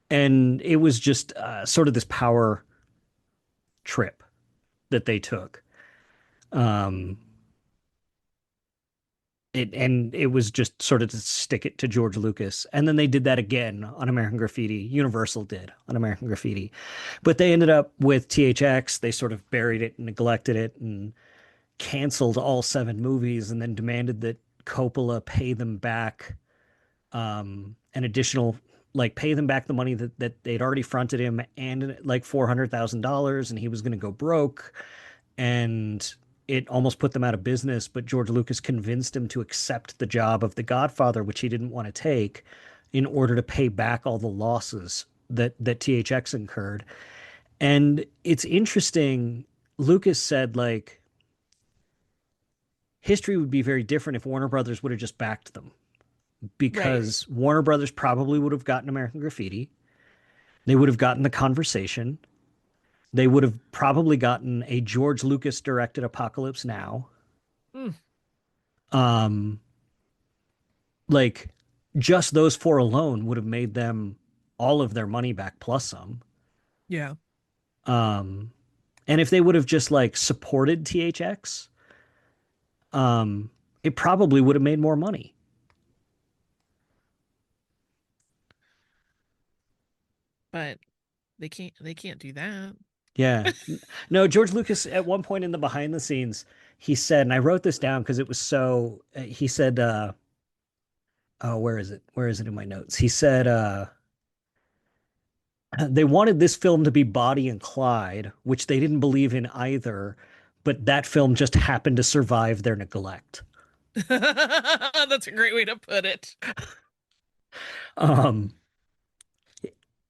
And it was just sort of this power trip that they took. Um, it was just sort of to stick it to George Lucas. And then they did that again on American Graffiti. Universal did on American Graffiti. But they ended up with THX. They sort of buried it and neglected it and canceled all 7 movies and then demanded that Coppola pay them back an additional like pay them back the money that they'd already fronted him and like $400,000 and he was going to go broke and it almost put them out of business, but George Lucas convinced him to accept the job of The Godfather, which he didn't want to take, in order to pay back all the losses that THX incurred. And it's interesting. Lucas said like history would be very different if Warner Brothers would have just backed them, Right. because Warner Brothers probably would have gotten American Graffiti. They would have gotten The Conversation. They would have probably gotten a George Lucas directed Apocalypse Now. Mm. Um, like just those 4 alone would have made them all of their money back plus some. Yeah. Um, and if they would have just like supported THX, it probably would have made more money. But they can't do that. Yeah. No, George Lucas at one point in the behind the scenes, he said, and I wrote this down because it was so, he said, oh, where is it? Where is it in my notes? He said, they wanted this film to be Bonnie and Clyde, which they didn't believe in either, but that film just happened to survive their neglect. That's a great way to put it. Um,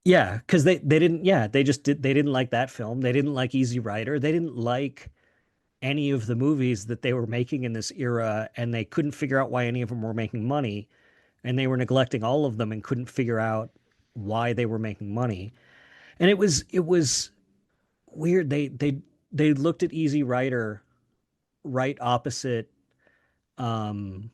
Yeah, because they didn't, yeah, they didn't like that film. They didn't like Easy Rider. They didn't like any of the movies that they were making in this era, and they couldn't figure out why any of them were making money, and they were neglecting all of them and couldn't figure out why they were making money. And it was weird. They looked at Easy Rider right opposite. Um,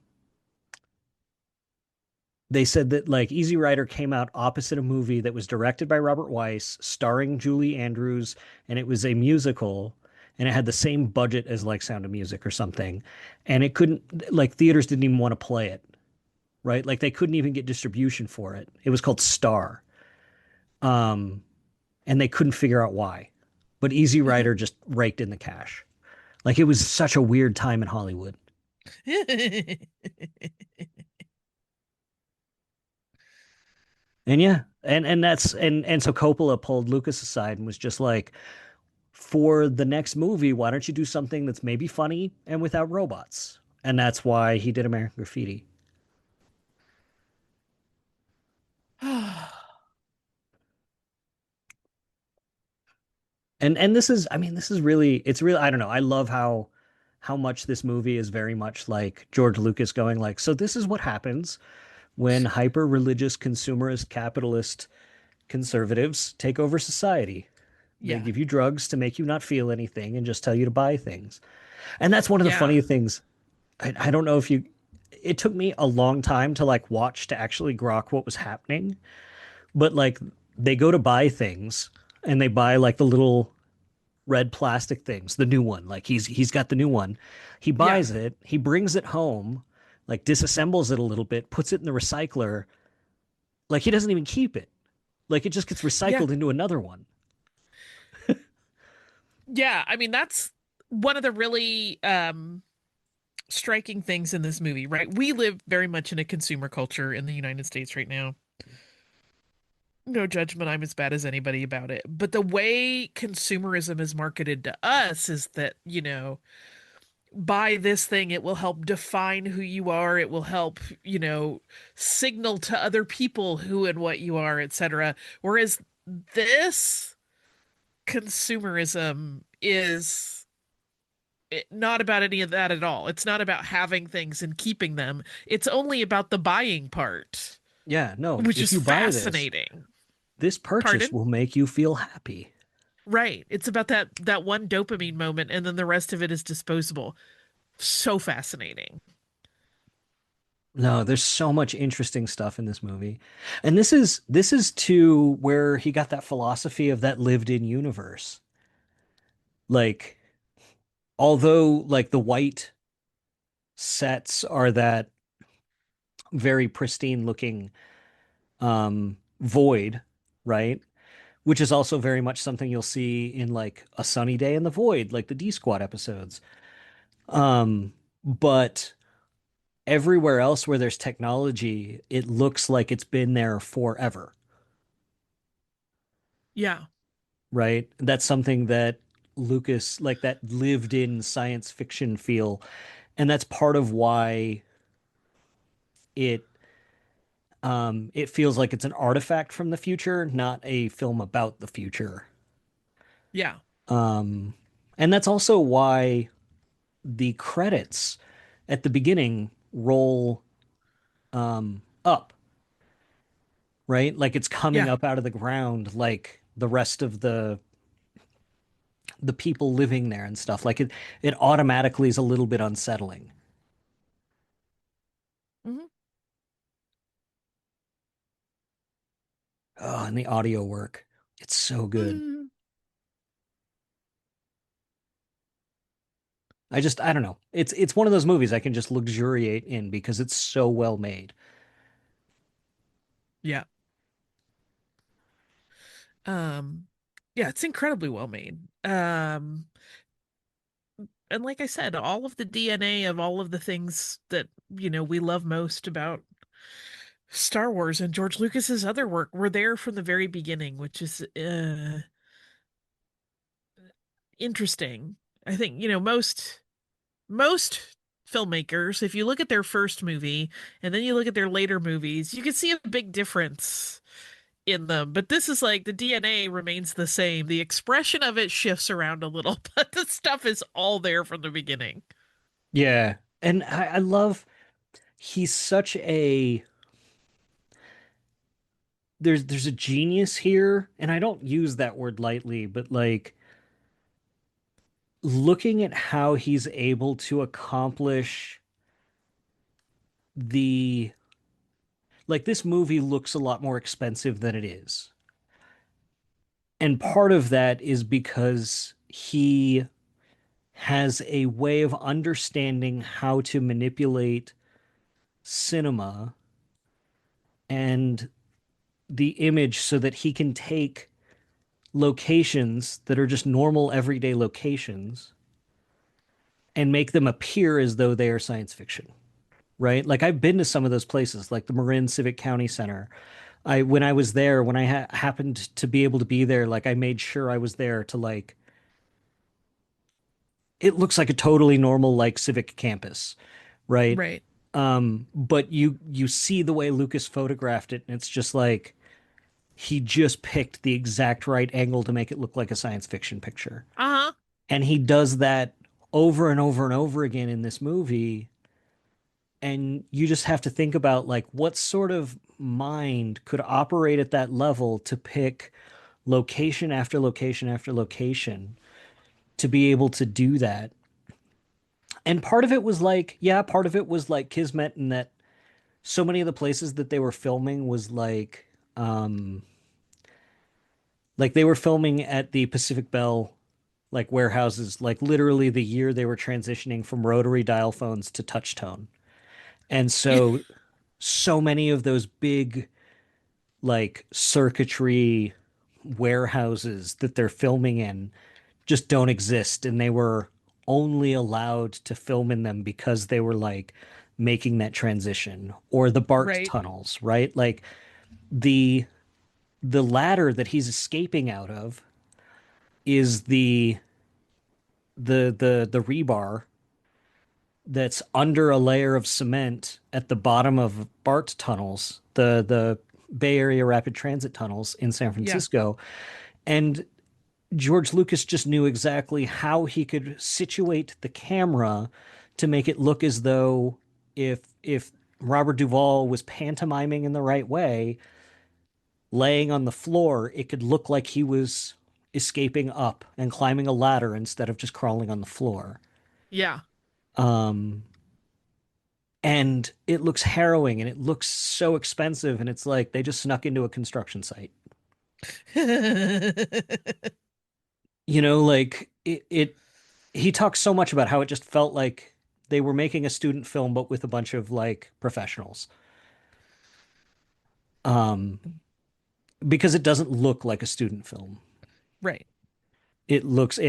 they said that like Easy Rider came out opposite a movie that was directed by Robert Weiss, starring Julie Andrews, and it was a musical, and it had the same budget as like Sound of Music or something, and it couldn't like theaters didn't even want to play it, right? Like they couldn't even get distribution for it. It was called Star, um, and they couldn't figure out why. But Easy Rider just raked in the cash. Like it was such a weird time in Hollywood. And yeah, and so Coppola pulled Lucas aside and was just like, for the next movie, why don't you do something that's maybe funny and without robots? And that's why he did American Graffiti. And this is, I mean, this is really, it's really, I don't know. I love how much this movie is very much like George Lucas going like, so this is what happens when hyper religious consumerist capitalist conservatives take over society. They Yeah. give you drugs to make you not feel anything and just tell you to buy things. And that's one of the Yeah. funny things. I don't know if you, it took me a long time to like watch to actually grok what was happening. But like they go to buy things and they buy like the little red plastic things, the new one. Like he's got the new one. He Yeah. buys it, he brings it home, like disassembles it a little bit, puts it in the recycler. Like he doesn't even keep it. Like it just gets Yeah. recycled into another one. Yeah. I mean, that's one of the really striking things in this movie, right? We live very much in a consumer culture in the United States right now. No judgment, I'm as bad as anybody about it. But the way consumerism is marketed to us is that, buy this thing, it will help define who you are, it will help, signal to other people who and what you are, etc. Whereas this consumerism is not about any of that at all. It's not about having things and keeping them. It's only about the buying part, Yeah, no, which if is you buy this, fascinating. this purchase Pardon? will make you feel happy. Right. It's about that one dopamine moment and then the rest of it is disposable. So fascinating. No, there's so much interesting stuff in this movie. And this is to where he got that philosophy of that lived in universe. Like although like the white sets are that very pristine looking void, right? Which is also very much something you'll see in like A Sunny Day in the Void, like the D Squad episodes. But everywhere else where there's technology, it looks like it's been there forever, Yeah. right? That's something that Lucas, like that lived in science fiction feel. And that's part of why it it feels like it's an artifact from the future, not a film about the future. Yeah. Um, and that's also why the credits at the beginning roll up, right? Like it's coming Yeah. up out of the ground like the rest of the people living there and stuff. Like it automatically is a little bit unsettling. Hmm. Oh, and the audio work. It's so good. Mm, I don't know. It's one of those movies I can just luxuriate in because it's so well made. yeah. Um, yeah, it's incredibly well made. And like I said, all of the DNA of all of the things that, we love most about Star Wars and George Lucas's other work were there from the very beginning, which is interesting. I think, most filmmakers, if you look at their first movie and then you look at their later movies, you can see a big difference in them, but this is like the DNA remains the same. The expression of it shifts around a little, but the stuff is all there from the beginning. Yeah. And I love he's such a there's a genius here, and I don't use that word lightly, but like looking at how he's able to accomplish the like this movie looks a lot more expensive than it is. And part of that is because he has a way of understanding how to manipulate cinema and the image so that he can take locations that are just normal everyday locations and make them appear as though they are science fiction, right? Like I've been to some of those places, like the Marin Civic County Center. I when I was there, when I happened to be able to be there, like I made sure I was there to like it looks like a totally normal like civic campus, right? Right. But you see the way Lucas photographed it, and it's just like he just picked the exact right angle to make it look like a science fiction picture. Uh-huh. And he does that over and over and over again in this movie. And you just have to think about like what sort of mind could operate at that level to pick location after location after location to be able to do that. And part of it was like, yeah, part of it was like kismet in that so many of the places that they were filming was like they were filming at the Pacific Bell like warehouses, like literally the year they were transitioning from rotary dial phones to touch tone. And so many of those big like circuitry warehouses that they're filming in just don't exist, and they were only allowed to film in them because they were like making that transition. Or the BART Right. tunnels, right? Like the the ladder that he's escaping out of is the rebar that's under a layer of cement at the bottom of BART tunnels, the Bay Area Rapid Transit tunnels in San Yeah. Francisco. And George Lucas just knew exactly how he could situate the camera to make it look as though if Robert Duvall was pantomiming in the right way, laying on the floor, it could look like he was escaping up and climbing a ladder instead of just crawling on the floor. Yeah. Um, and it looks harrowing and it looks so expensive, and it's like they just snuck into a construction site. You know, like it he talks so much about how it just felt like they were making a student film but with a bunch of like professionals. Um, because it doesn't look like a student film. Right. It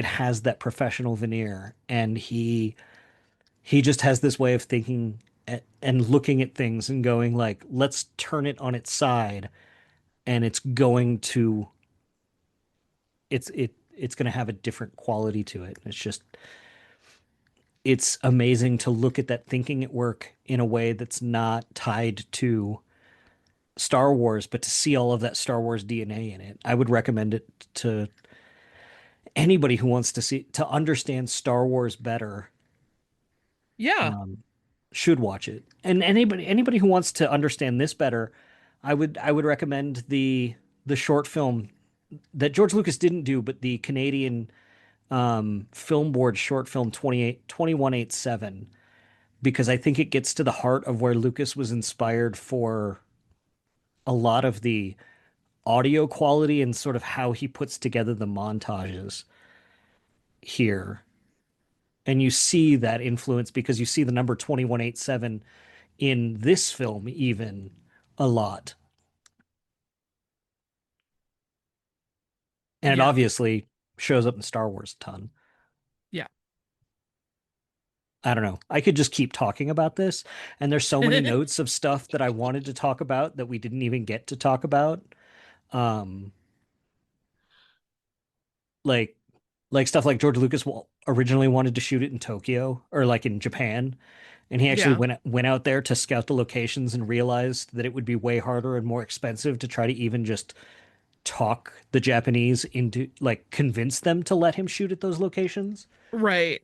has that professional veneer, and he just has this way of thinking and looking at things and going like, let's turn it on its side, and it's going to have a different quality to it. It's amazing to look at that thinking at work in a way that's not tied to Star Wars, but to see all of that Star Wars DNA in it. I would recommend it to anybody who wants to understand Star Wars better. Yeah. Um, should watch it. And anybody who wants to understand this better, I would recommend the short film that George Lucas didn't do, but the Canadian film board short film 2187, because I think it gets to the heart of where Lucas was inspired for a lot of the audio quality and sort of how he puts together the montages here. And you see that influence because you see the number 2187 in this film even a lot. And it Yeah. obviously shows up in Star Wars a ton. Yeah. I don't know. I could just keep talking about this. And there's so many notes of stuff that I wanted to talk about that we didn't even get to talk about. Um, like Like stuff like George Lucas originally wanted to shoot it in Tokyo or like in Japan, and he actually Yeah. went out there to scout the locations and realized that it would be way harder and more expensive to try to even just talk the Japanese into like convince them to let him shoot at those locations. Right.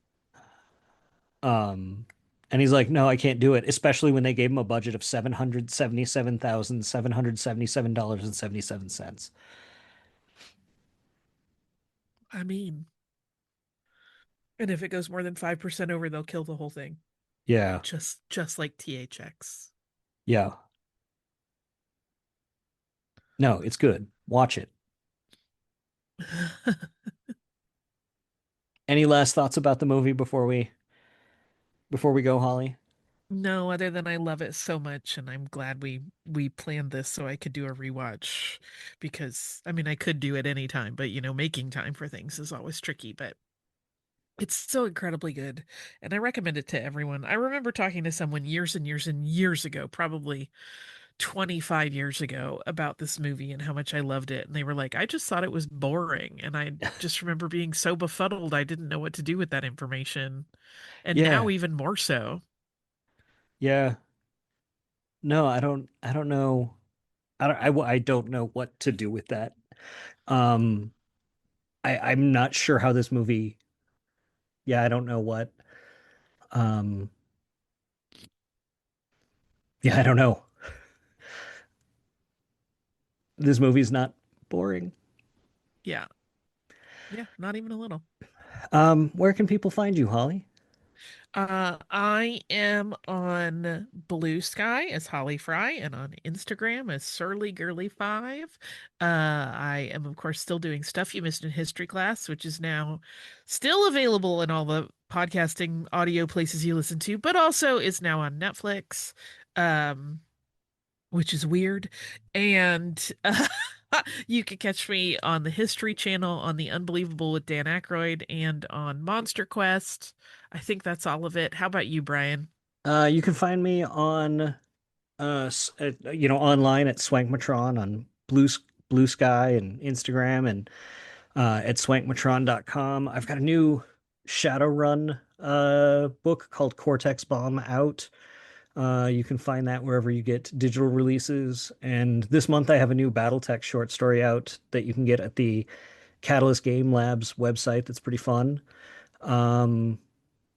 Um, and he's like, no, I can't do it, especially when they gave him a budget of $777,777.77. I mean, and if it goes more than 5% over, they'll kill the whole thing. Yeah, Just like THX. yeah. No, it's good. Watch it. Any last thoughts about the movie before we go, Holly? No, other than I love it so much, and I'm glad we planned this so I could do a rewatch because I mean I could do it anytime, but making time for things is always tricky, but it's so incredibly good, and I recommend it to everyone. I remember talking to someone years and years and years ago, probably 25 years ago, about this movie and how much I loved it, and they were like, "I just thought it was boring," and I just remember being so befuddled I didn't know what to do with that information, and now Yeah, even more so. yeah. No, I don't know. I don't know what to do with that. Um, I'm not sure how this movie. Yeah, I don't know what. Um, yeah, I don't know. This movie's not boring. Yeah. Yeah, not even a little. Where can people find you, Holly? I am on Blue Sky as Holly Fry and on Instagram as Surly Girly 5. I am, of course, still doing Stuff You Missed in History Class, which is now still available in all the podcasting audio places you listen to, but also is now on Netflix. Um, which is weird. And you can catch me on the History Channel, on The Unbelievable with Dan Aykroyd, and on Monster Quest. I think that's all of it. How about you, Brian? You can find me on online at Swankmatron on Blue Sky and Instagram and at swankmatron.com. I've got a new Shadowrun book called Cortex Bomb out. You can find that wherever you get digital releases. And this month I have a new Battletech short story out that you can get at the Catalyst Game Labs website. That's pretty fun. Um,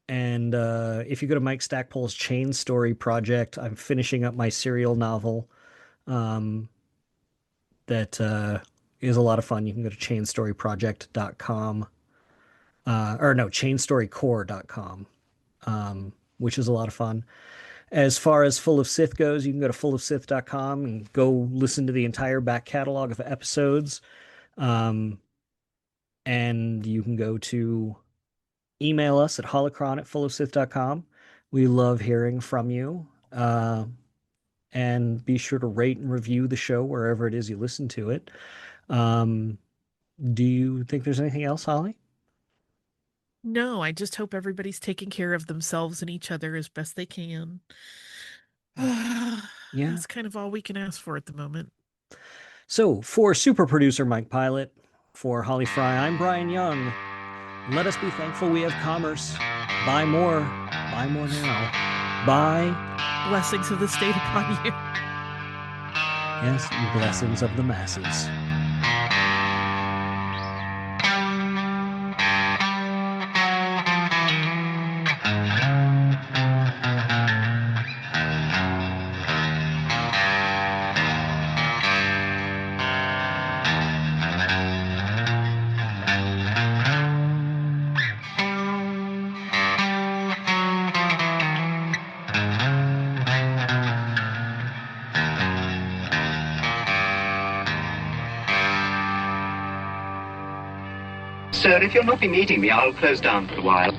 and if you go to Mike Stackpole's Chain Story project, I'm finishing up my serial novel. Um, that is a lot of fun. You can go to chainstoryproject.com, or no, chainstorycore.com, which is a lot of fun. As far as Full of Sith goes, you can go to fullofsith.com and go listen to the entire back catalog of episodes. Um, and you can go to email us at holocron at fullofsith.com. We love hearing from you. And be sure to rate and review the show wherever it is you listen to it. Um, do you think there's anything else, Holly? No, I just hope everybody's taking care of themselves and each other as best they can. Yeah. That's kind of all we can ask for at the moment. So, for super producer Mike Pilot, for Holly Fry, I'm Bryan Young. Let us be thankful we have commerce. Buy more. Buy more now. Buy. Blessings of the state upon you. Yes, and blessings of the masses. Sir, if you'll not be meeting me, I'll close down for a while.